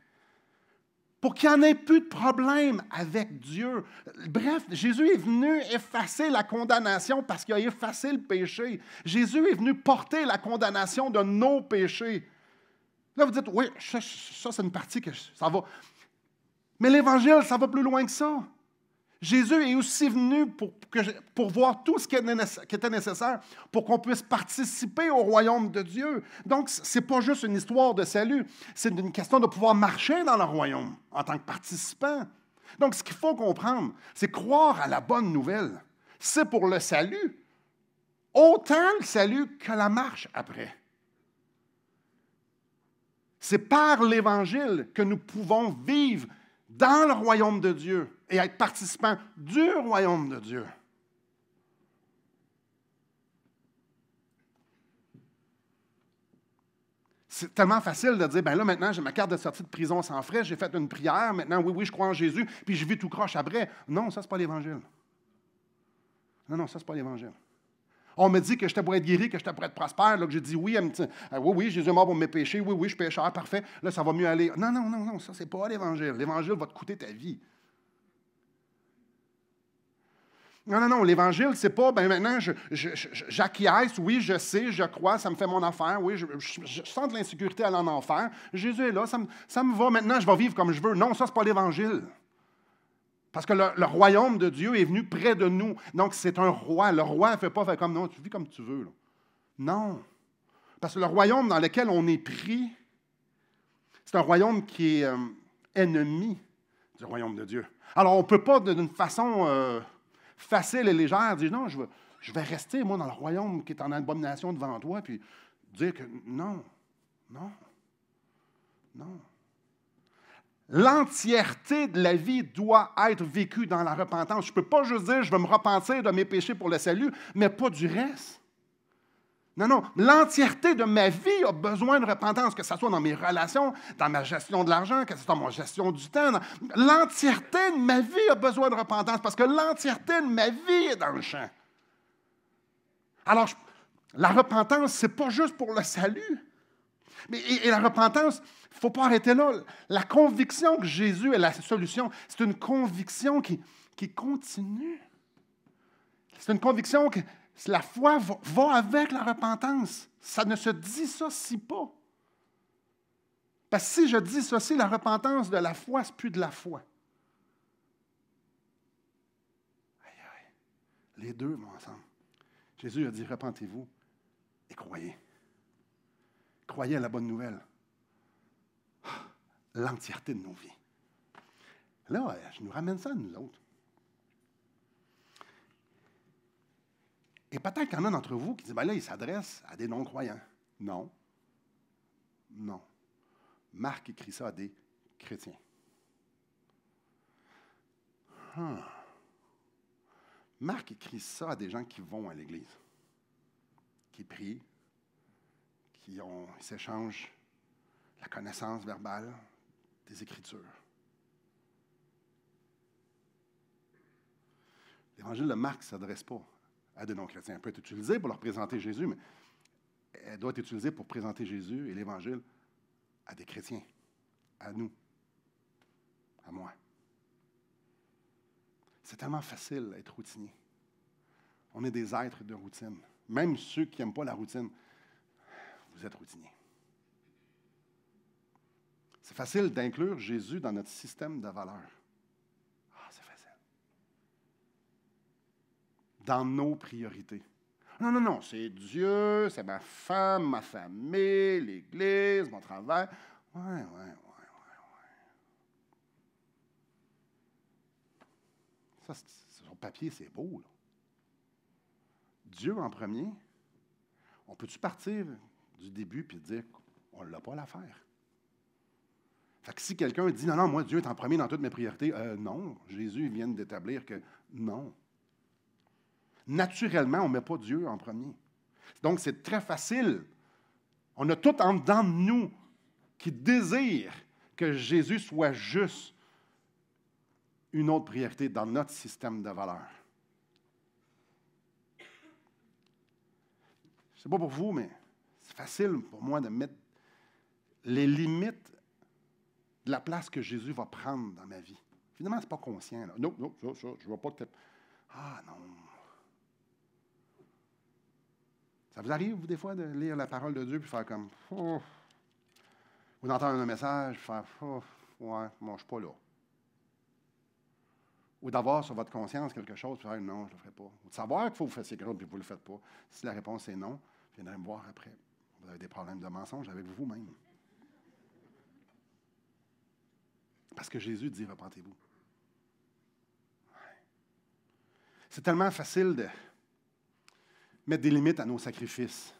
pour qu'il n'y en ait plus de problème avec Dieu. Bref, Jésus est venu effacer la condamnation parce qu'il a effacé le péché. Jésus est venu porter la condamnation de nos péchés. Là, vous dites, oui, ça c'est une partie que ça va. Mais l'Évangile, ça va plus loin que ça. Jésus est aussi venu pour voir tout ce qui était nécessaire pour qu'on puisse participer au royaume de Dieu. Donc, ce n'est pas juste une histoire de salut, c'est une question de pouvoir marcher dans le royaume en tant que participant. Donc, ce qu'il faut comprendre, c'est croire à la bonne nouvelle. C'est pour le salut, autant le salut que la marche après. C'est par l'Évangile que nous pouvons vivre dans le royaume de Dieu et être participants du royaume de Dieu. C'est tellement facile de dire, bien là, maintenant, j'ai ma carte de sortie de prison sans frais, j'ai fait une prière, maintenant, oui, je crois en Jésus, puis je vis tout croche après. Non, ça, c'est pas l'Évangile. Non, ça, c'est pas l'Évangile. On me dit que j'étais pour être guéri, que j'étais pour être prospère, là, que j'ai dit oui, oui, Jésus est mort pour mes péchés, oui, je suis pécheur, parfait, là, ça va mieux aller. Non, ça, c'est pas l'Évangile. L'Évangile va te coûter ta vie. Non, l'Évangile, c'est pas, ben maintenant, j'acquiesce, oui, je sais, je crois, ça me fait mon affaire, oui, je sens de l'insécurité aller en enfer. Jésus est là, ça me va, maintenant, je vais vivre comme je veux. Non, ça, c'est pas l'Évangile. Parce que le royaume de Dieu est venu près de nous. Donc, c'est un roi. Le roi ne fait pas comme non, tu vis comme tu veux. Là. Non. Parce que le royaume dans lequel on est pris, c'est un royaume qui est ennemi du royaume de Dieu. Alors, on ne peut pas, d'une façon facile et légère, dire non, je vais rester, moi, dans le royaume qui est en abomination devant toi, puis dire que non. L'entièreté de la vie doit être vécue dans la repentance. Je ne peux pas juste dire, je vais me repentir de mes péchés pour le salut, mais pas du reste. Non, non, l'entièreté de ma vie a besoin de repentance, que ce soit dans mes relations, dans ma gestion de l'argent, que ce soit dans ma gestion du temps. L'entièreté de ma vie a besoin de repentance parce que l'entièreté de ma vie est dans le champ. Alors, la repentance, ce n'est pas juste pour le salut. Et la repentance, il ne faut pas arrêter là. La conviction que Jésus est la solution, c'est une conviction qui continue. C'est une conviction que la foi va avec la repentance. Ça ne se dissocie pas. Parce que si je dissocie la repentance de la foi, ce n'est plus de la foi. Aïe, aïe. Les deux vont ensemble. Jésus a dit, repentez-vous et croyez. Croyez à la bonne nouvelle. L'entièreté de nos vies. Là, je nous ramène ça à nous autres. Et peut-être qu'il y en a d'entre vous qui disent, ben là, il s'adresse à des non-croyants. Non. Non. Marc écrit ça à des chrétiens. Marc écrit ça à des gens qui vont à l'Église, qui prient, qui s'échangent la connaissance verbale des Écritures. L'Évangile de Marc ne s'adresse pas à des non-chrétiens. Elle peut être utilisée pour leur présenter Jésus, mais elle doit être utilisée pour présenter Jésus et l'Évangile à des chrétiens, à nous, à moi. C'est tellement facile d'être routinier. On est des êtres de routine. Même ceux qui n'aiment pas la routine, vous êtes routiniers. C'est facile d'inclure Jésus dans notre système de valeurs. Ah, c'est facile. Dans nos priorités. Non, non, non, c'est Dieu, c'est ma femme, ma famille, l'Église, mon travail. Ouais. Ça, sur papier, c'est beau, là. Dieu en premier, on peut-tu partir du début et dire qu'on ne l'a pas l'affaire? Fait que si quelqu'un dit, non, moi, Dieu est en premier dans toutes mes priorités, non, Jésus vient d'établir que non. Naturellement, on ne met pas Dieu en premier. Donc, c'est très facile. On a tout en dedans de nous qui désire que Jésus soit juste une autre priorité dans notre système de valeurs. Je ne sais pas pour vous, mais c'est facile pour moi de mettre les limites de la place que Jésus va prendre dans ma vie. Finalement, ce n'est pas conscient. Là. Non, ça, je ne vais pas te... Ah non. Ça vous arrive, vous, des fois, de lire la parole de Dieu puis faire comme... Oh. Ou d'entendre un message puis faire... Oh, ouais, moi, je ne suis pas là. Ou d'avoir sur votre conscience quelque chose puis faire non, je ne le ferai pas. Ou de savoir qu'il faut que vous fassiez quelque chose puis vous ne le faites pas. Si la réponse est non, vous viendrez me voir après. Vous avez des problèmes de mensonge avec vous-même. Parce que Jésus dit, repentez-vous. Ouais. C'est tellement facile de mettre des limites à nos sacrifices.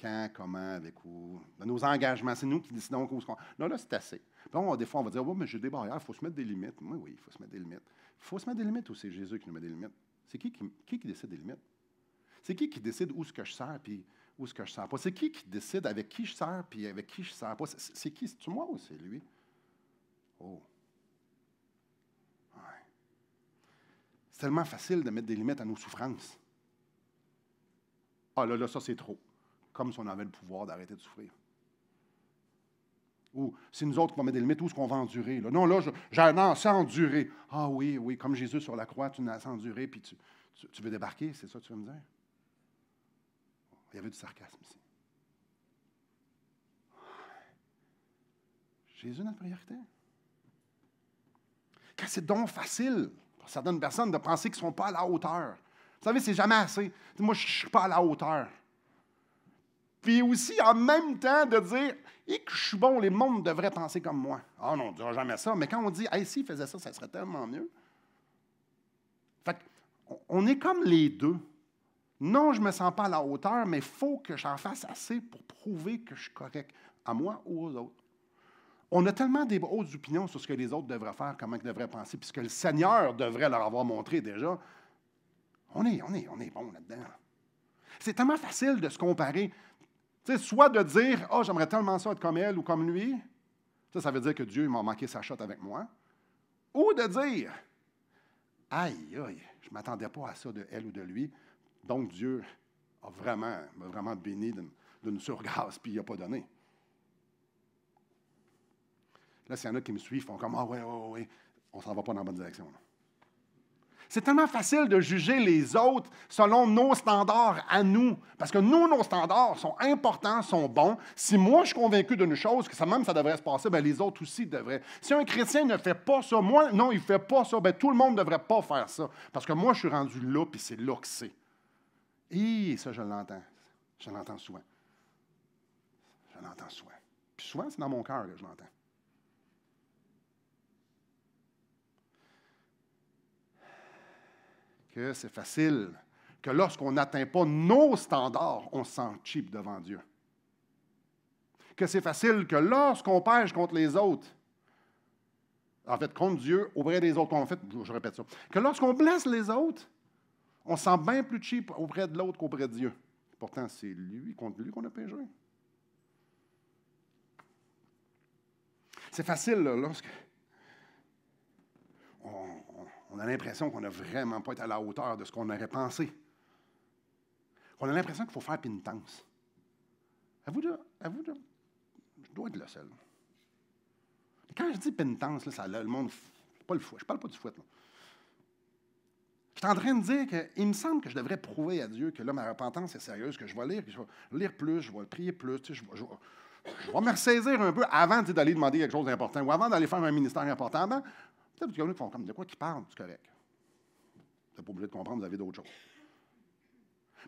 Quand, comment, avec où. De nos engagements. C'est nous qui décidons où. Là, c'est assez. Puis des fois, on va dire, oh, mais j'ai des barrières, il faut se mettre des limites. Oui, il faut se mettre des limites. Il faut se mettre des limites ou c'est Jésus qui nous met des limites? C'est qui décide des limites? C'est qui décide où est-ce que je sers puis où est-ce que je ne sers pas? C'est qui décide avec qui je sers puis avec qui je ne sers pas? C'est qui? C'est-tu moi ou c'est lui? Oh. Ouais. C'est tellement facile de mettre des limites à nos souffrances. Ah là, ça c'est trop. Comme si on avait le pouvoir d'arrêter de souffrir. Ou c'est nous autres qui vont mettre des limites, où est-ce qu'on va endurer? Là? Non, là, j'ai assez enduré. Ah oui, comme Jésus sur la croix, tu n'as assez enduré, puis tu veux débarquer, c'est ça que tu veux me dire? Il y avait du sarcasme ici. Jésus, notre priorité. Quand c'est donc facile pour certaines personnes de penser qu'ils ne sont pas à la hauteur. Vous savez, c'est jamais assez. Moi, je ne suis pas à la hauteur. Puis aussi, en même temps, de dire que je suis bon, les mondes devraient penser comme moi. Ah non, on ne dira jamais ça. Mais quand on dit, hey, s'il faisait ça, ça serait tellement mieux. Fait on est comme les deux. Non, je ne me sens pas à la hauteur, mais il faut que j'en fasse assez pour prouver que je suis correct, à moi ou aux autres. On a tellement des hautes opinions sur ce que les autres devraient faire, comment ils devraient penser, puis ce que le Seigneur devrait leur avoir montré déjà. On est bon là-dedans. C'est tellement facile de se comparer. Tu sais, soit de dire « Ah, j'aimerais tellement ça être comme elle ou comme lui », ça veut dire que Dieu m'a manqué sa shot avec moi. Ou de dire « Aïe, aïe, je ne m'attendais pas à ça de elle ou de lui, donc Dieu m'a vraiment béni d'une surgrâce, puis il n'a pas donné. » Là, s'il y en a qui me suivent, font comme « Ah, ouais, on ne s'en va pas dans la bonne direction. » C'est tellement facile de juger les autres selon nos standards à nous. Parce que nous, nos standards sont importants, sont bons. Si moi, je suis convaincu d'une chose, que ça devrait se passer, bien, les autres aussi devraient. Si un chrétien ne fait pas ça, moi, non, il ne fait pas ça, bien, tout le monde ne devrait pas faire ça. Parce que moi, je suis rendu là, puis c'est là que c'est. Et ça, je l'entends. Je l'entends souvent. Je l'entends souvent. Puis souvent, c'est dans mon cœur que je l'entends. Que c'est facile, que lorsqu'on n'atteint pas nos standards, on se sent cheap devant Dieu. Que c'est facile que lorsqu'on pêche contre les autres, en fait, contre Dieu, auprès des autres, je répète ça, que lorsqu'on blesse les autres, on se sent bien plus cheap auprès de l'autre qu'auprès de Dieu. Pourtant, c'est lui, contre lui qu'on a péché. C'est facile, là, lorsque on a l'impression qu'on n'a vraiment pas été à la hauteur de ce qu'on aurait pensé. On a l'impression qu'il faut faire pénitence. Avoue, je dois être le seul. Quand je dis pénitence, là, le monde, pas le fouet. Je ne parle pas du fouet. Là. Je suis en train de dire qu'il me semble que je devrais prouver à Dieu que là, ma repentance est sérieuse, que je vais lire plus, je vais prier plus, je vais me ressaisir un peu avant d'aller demander quelque chose d'important ou avant d'aller faire un ministère important. Avant, peut-être qu'il y en a qui font comme de quoi qu'ils parlent, c'est correct. Vous n'êtes pas obligé de comprendre, vous avez d'autres choses.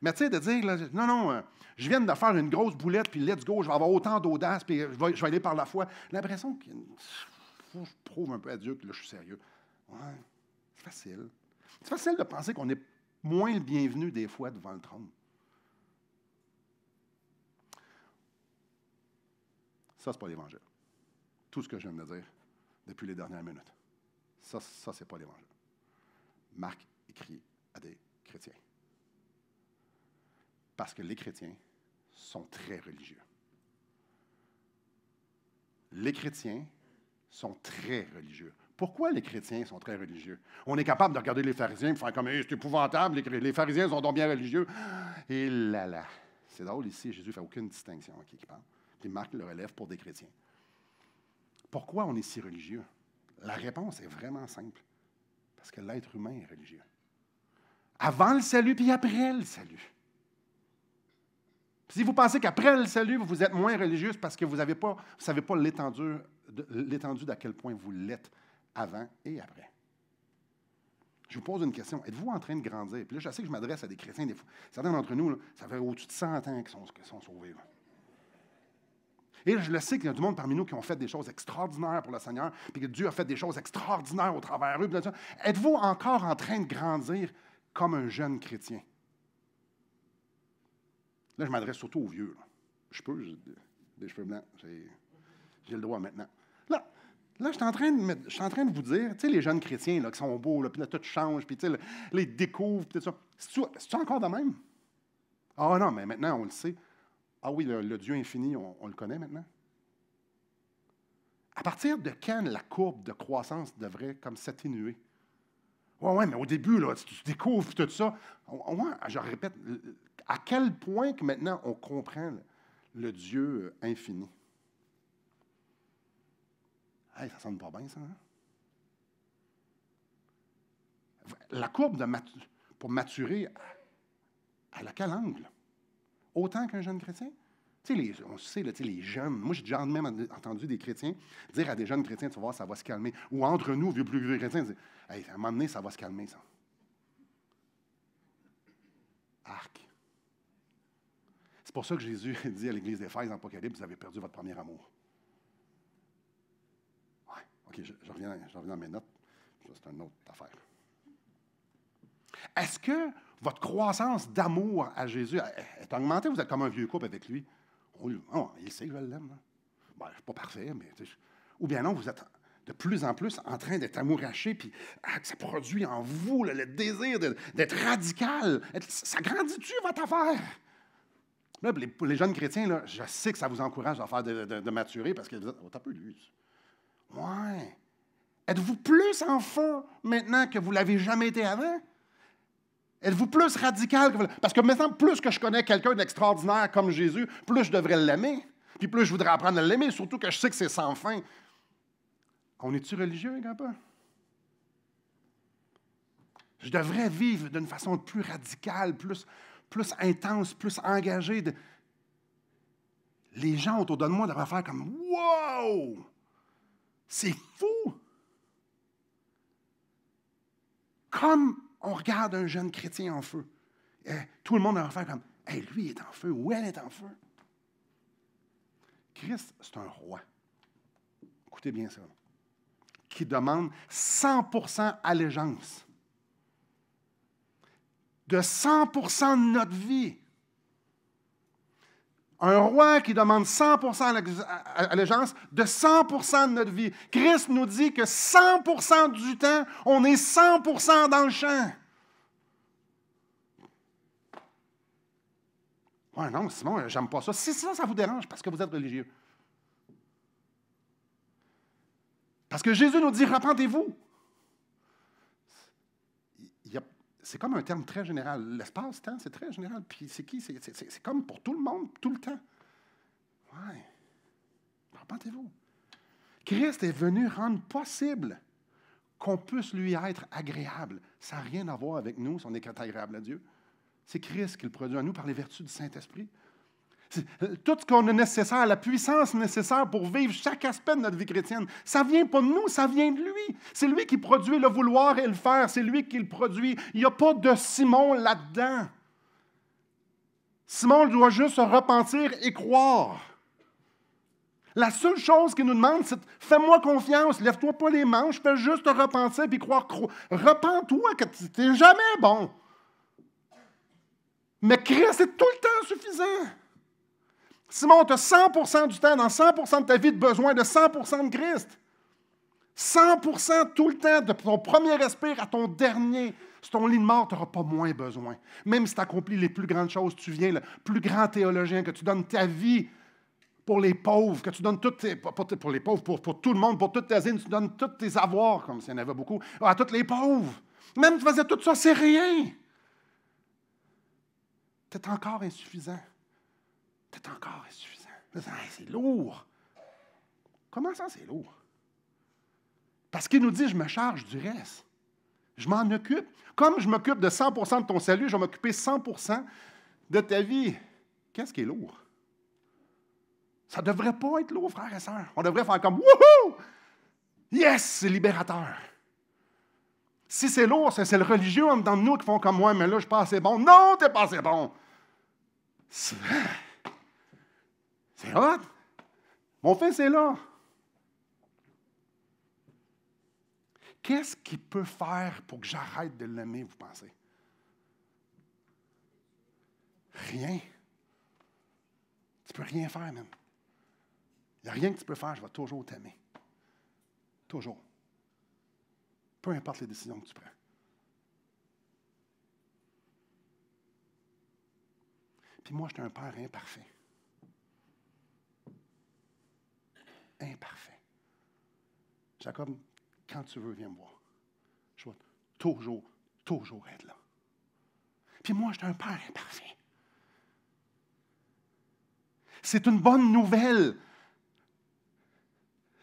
Mais tu sais, de dire, là, non, je viens de faire une grosse boulette, puis let's go, je vais avoir autant d'audace, puis je vais aller par la foi. L'impression qu'il faut que je prouve un peu à Dieu que là, je suis sérieux. Ouais, c'est facile. C'est facile de penser qu'on est moins le bienvenu des fois devant le trône. Ça, ce n'est pas l'Évangile. Tout ce que je viens de dire depuis les dernières minutes. Ça ce n'est pas l'Évangile. Marc écrit à des chrétiens. Parce que les chrétiens sont très religieux. Les chrétiens sont très religieux. Pourquoi les chrétiens sont très religieux? On est capable de regarder les pharisiens et faire comme hey, « c'est épouvantable, les pharisiens sont donc bien religieux. » Et là. C'est drôle ici, Jésus ne fait aucune distinction à qui parle. Puis Marc le relève pour des chrétiens. Pourquoi on est si religieux? La réponse est vraiment simple. Parce que l'être humain est religieux. Avant le salut, puis après le salut. Puis si vous pensez qu'après le salut, vous êtes moins religieux, c'est parce que vous ne savez pas l'étendue d'à quel point vous l'êtes avant et après. Je vous pose une question. Êtes-vous en train de grandir? Puis là, je sais que je m'adresse à des chrétiens. Des fois. Certains d'entre nous, là, ça fait au-dessus de 100 ans qu'ils sont sauvés. Là. Et je le sais qu'il y a du monde parmi nous qui ont fait des choses extraordinaires pour le Seigneur, puis que Dieu a fait des choses extraordinaires au travers d'eux. Êtes-vous encore en train de grandir comme un jeune chrétien? Là, je m'adresse surtout aux vieux. Là. J'ai des cheveux blancs. J'ai le droit maintenant. Là, je suis en train de vous dire, tu sais, les jeunes chrétiens là, qui sont beaux, là, puis là, tout change, puis tu sais, les découvrent, puis tout ça. C'est-tu encore de même? Ah non, mais maintenant, on le sait. Ah oui, le Dieu infini, on le connaît maintenant. À partir de quand la courbe de croissance devrait comme s'atténuer? Oui, mais au début, là, tu découvres tout ça. Je répète, à quel point que maintenant on comprend le Dieu infini? Hey, ça sonne pas bien, ça, hein? La courbe pour maturer, elle a quel angle? Autant qu'un jeune chrétien? Tu sais, on sait, là, les jeunes, moi j'ai déjà même entendu des chrétiens dire à des jeunes chrétiens, tu vas voir, ça va se calmer. Ou entre nous, plus vieux chrétiens, dire, hey, à un moment donné, ça va se calmer, ça. Arc. C'est pour ça que Jésus dit à l'Église d'Éphèse en Apocalypse, vous avez perdu votre premier amour. Ouais, OK, je reviens dans mes notes. Ça, c'est une autre affaire. Est-ce que votre croissance d'amour à Jésus est augmentée? Vous êtes comme un vieux couple avec lui. Oh, il sait que je l'aime. Ben, je ne suis pas parfait, mais... Ou bien non, vous êtes de plus en plus en train d'être amouraché, puis que ça produit en vous le désir d'être radical. Ça grandit-tu, votre affaire? Là, pour les jeunes chrétiens, là, je sais que ça vous encourage à faire de maturer parce que vous êtes un peu lui. Ouais. Êtes-vous plus en feu maintenant que vous ne l'avez jamais été avant? Êtes-vous plus radical? Parce que maintenant, plus que je connais quelqu'un d'extraordinaire comme Jésus, plus je devrais l'aimer. Puis plus je voudrais apprendre à l'aimer, surtout que je sais que c'est sans fin. On est-tu religieux, un peu? Je devrais vivre d'une façon plus radicale, plus intense, plus engagée. Les gens autour de moi devraient faire comme « Wow! C'est fou! » Comme on regarde un jeune chrétien en feu. Tout le monde devrait faire comme « Hey, lui est en feu, ou elle est en feu. » Christ, c'est un roi. Écoutez bien ça. Qui demande 100% allégeance. De 100% de notre vie. Un roi qui demande 100% allégeance de 100% de notre vie. Christ nous dit que 100% du temps, on est 100% dans le champ. Ouais, non, Simon, j'aime pas ça. Si ça vous dérange, parce que vous êtes religieux. Parce que Jésus nous dit, repentez-vous. C'est comme un terme très général. L'espace-temps, c'est très général. Puis c'est qui? C'est comme pour tout le monde, tout le temps. Ouais. Repentez-vous. Christ est venu rendre possible qu'on puisse lui être agréable. Ça n'a rien à voir avec nous si on est agréable à Dieu. C'est Christ qui le produit en nous par les vertus du Saint-Esprit. Tout ce qu'on a nécessaire, la puissance nécessaire pour vivre chaque aspect de notre vie chrétienne, ça ne vient pas de nous, ça vient de lui. C'est lui qui produit le vouloir et le faire, c'est lui qui le produit. Il n'y a pas de Simon là-dedans. Simon doit juste se repentir et croire. La seule chose qu'il nous demande, c'est « Fais-moi confiance, lève-toi pas les manches, fais juste te repentir et croire. Repens-toi que tu n'es jamais bon. » Mais Christ, c'est tout le temps suffisant. Simon, tu as 100% du temps, dans 100% de ta vie, de besoin de 100% de Christ. 100% tout le temps, de ton premier respire à ton dernier. Sur ton lit de mort, tu n'auras pas moins besoin. Même si tu accomplis les plus grandes choses, tu viens le plus grand théologien, que tu donnes ta vie pour les pauvres, que tu donnes toutes tes, pas pour les pauvres, pour tout le monde, pour toute ta zine, tu donnes tous tes avoirs, comme s'il y en avait beaucoup, à tous les pauvres. Même si tu faisais tout ça, c'est rien. Tu es encore insuffisant. C'est encore insuffisant. C'est lourd. Comment ça, c'est lourd? Parce qu'il nous dit, je me charge du reste. Je m'en occupe. Comme je m'occupe de 100% de ton salut, je vais m'occuper 100% de ta vie. Qu'est-ce qui est lourd? Ça ne devrait pas être lourd, frères et sœurs. On devrait faire comme, wouhou! Yes, c'est libérateur. Si c'est lourd, c'est le religieux en dedans de nous qui font comme moi, mais là, je ne suis pas assez bon. Non, tu n'es pas assez bon. C'est hot. Mon fils est là. Qu'est-ce qu'il peut faire pour que j'arrête de l'aimer, vous pensez? Rien. Tu ne peux rien faire, même. Il n'y a rien que tu peux faire, je vais toujours t'aimer. Toujours. Peu importe les décisions que tu prends. Puis moi, j'étais un père imparfait. Imparfait. Jacob, quand tu veux, viens me voir. Je vais toujours être là. Puis moi, j'étais un père imparfait. C'est une bonne nouvelle.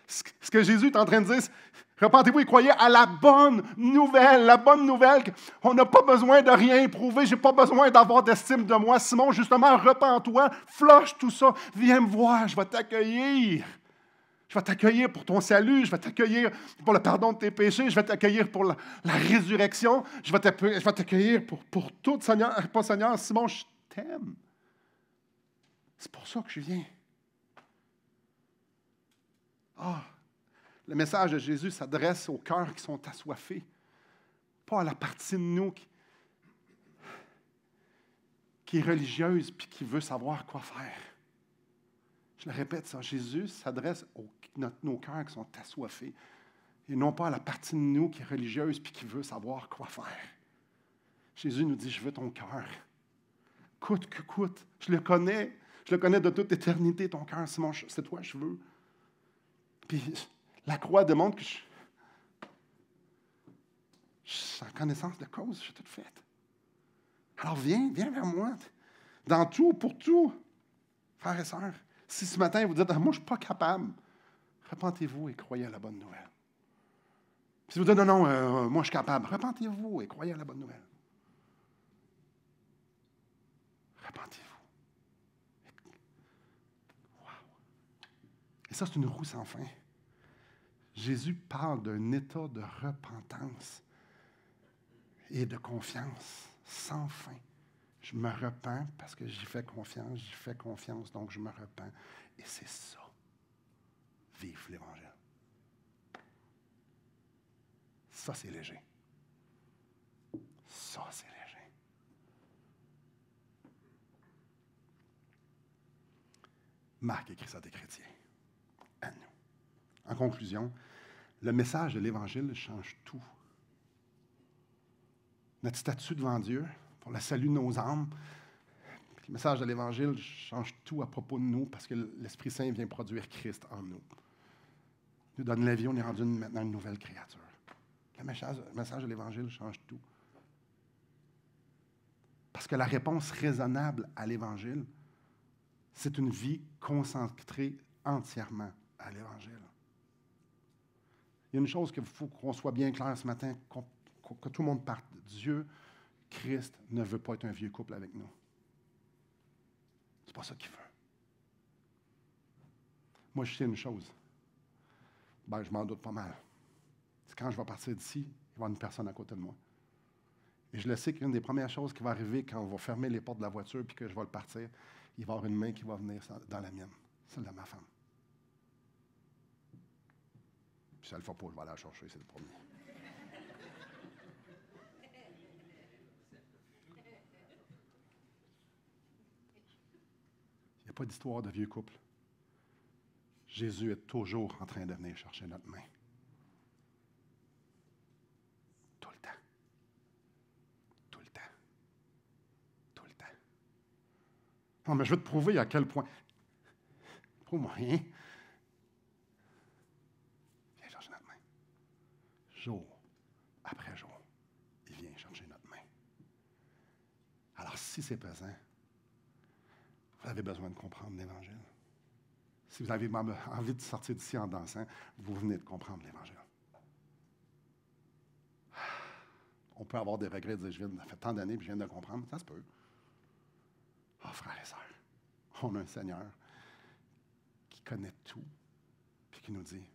Ce que Jésus est en train de dire, c'est, repentez-vous et croyez à la bonne nouvelle. La bonne nouvelle, on n'a pas besoin de rien éprouver, je n'ai pas besoin d'avoir d'estime de moi. Simon, justement, repens-toi, flush tout ça, viens me voir, je vais t'accueillir. Je vais t'accueillir pour ton salut, je vais t'accueillir pour le pardon de tes péchés, je vais t'accueillir pour la résurrection, je vais t'accueillir pour tout, Seigneur, pas Seigneur, Simon, je t'aime. C'est pour ça que je viens. Ah, le message de Jésus s'adresse aux cœurs qui sont assoiffés, pas à la partie de nous qui est religieuse puis qui veut savoir quoi faire. Je le répète, ça, Jésus s'adresse nos cœurs qui sont assoiffés et non pas à la partie de nous qui est religieuse puis qui veut savoir quoi faire. Jésus nous dit, je veux ton cœur. Coûte que coûte. Je le connais de toute éternité, ton cœur, Simon, c'est toi, je veux. Puis la croix démontre que je suis en connaissance de cause, j'ai tout fait. Alors viens vers moi. Dans tout, pour tout, frères et sœurs. Si ce matin vous dites, moi je ne suis pas capable, repentez-vous et croyez à la bonne nouvelle. Si vous dites, non, moi je suis capable, repentez-vous et croyez à la bonne nouvelle. Repentez-vous. Wow. Et ça, c'est une roue sans fin. Jésus parle d'un état de repentance et de confiance sans fin. Je me repens parce que j'y fais confiance, donc je me repens. Et c'est ça. Vive l'Évangile. Ça, c'est léger. Ça, c'est léger. Marc écrit ça des chrétiens. À nous. En conclusion, le message de l'Évangile change tout. Notre statut devant Dieu, pour le salut de nos âmes, le message de l'Évangile change tout à propos de nous parce que l'Esprit Saint vient produire Christ en nous. Il nous donne la vie, on est rendu maintenant une nouvelle créature. Le message de l'Évangile change tout. Parce que la réponse raisonnable à l'Évangile, c'est une vie consacrée entièrement à l'Évangile. Il y a une chose qu'il faut qu'on soit bien clair ce matin, que tout le monde parte. Dieu, Christ, ne veut pas être un vieux couple avec nous. C'est pas ça qu'il veut. Moi, je sais une chose. Je m'en doute pas mal. C'est quand je vais partir d'ici, il va y avoir une personne à côté de moi. Et je le sais qu'une des premières choses qui va arriver quand on va fermer les portes de la voiture puis que je vais le partir, il va y avoir une main qui va venir dans la mienne, celle de ma femme. Puis si elle ne le fait pas, je vais aller la chercher, c'est le premier. Il n'y a pas d'histoire de vieux couple. Jésus est toujours en train de venir chercher notre main. Tout le temps. Tout le temps. Tout le temps. Non, mais je veux te prouver à quel point. Prouve-moi rien. Viens chercher notre main. Jour après jour, il vient chercher notre main. Alors, si c'est pesant, vous avez besoin de comprendre l'Évangile. Si vous avez envie de sortir d'ici en dansant, vous venez de comprendre l'Évangile. On peut avoir des regrets de dire, ça fait tant d'années que je viens de comprendre. Ça se peut. Oh, frères et sœurs, on a un Seigneur qui connaît tout, puis qui nous dit,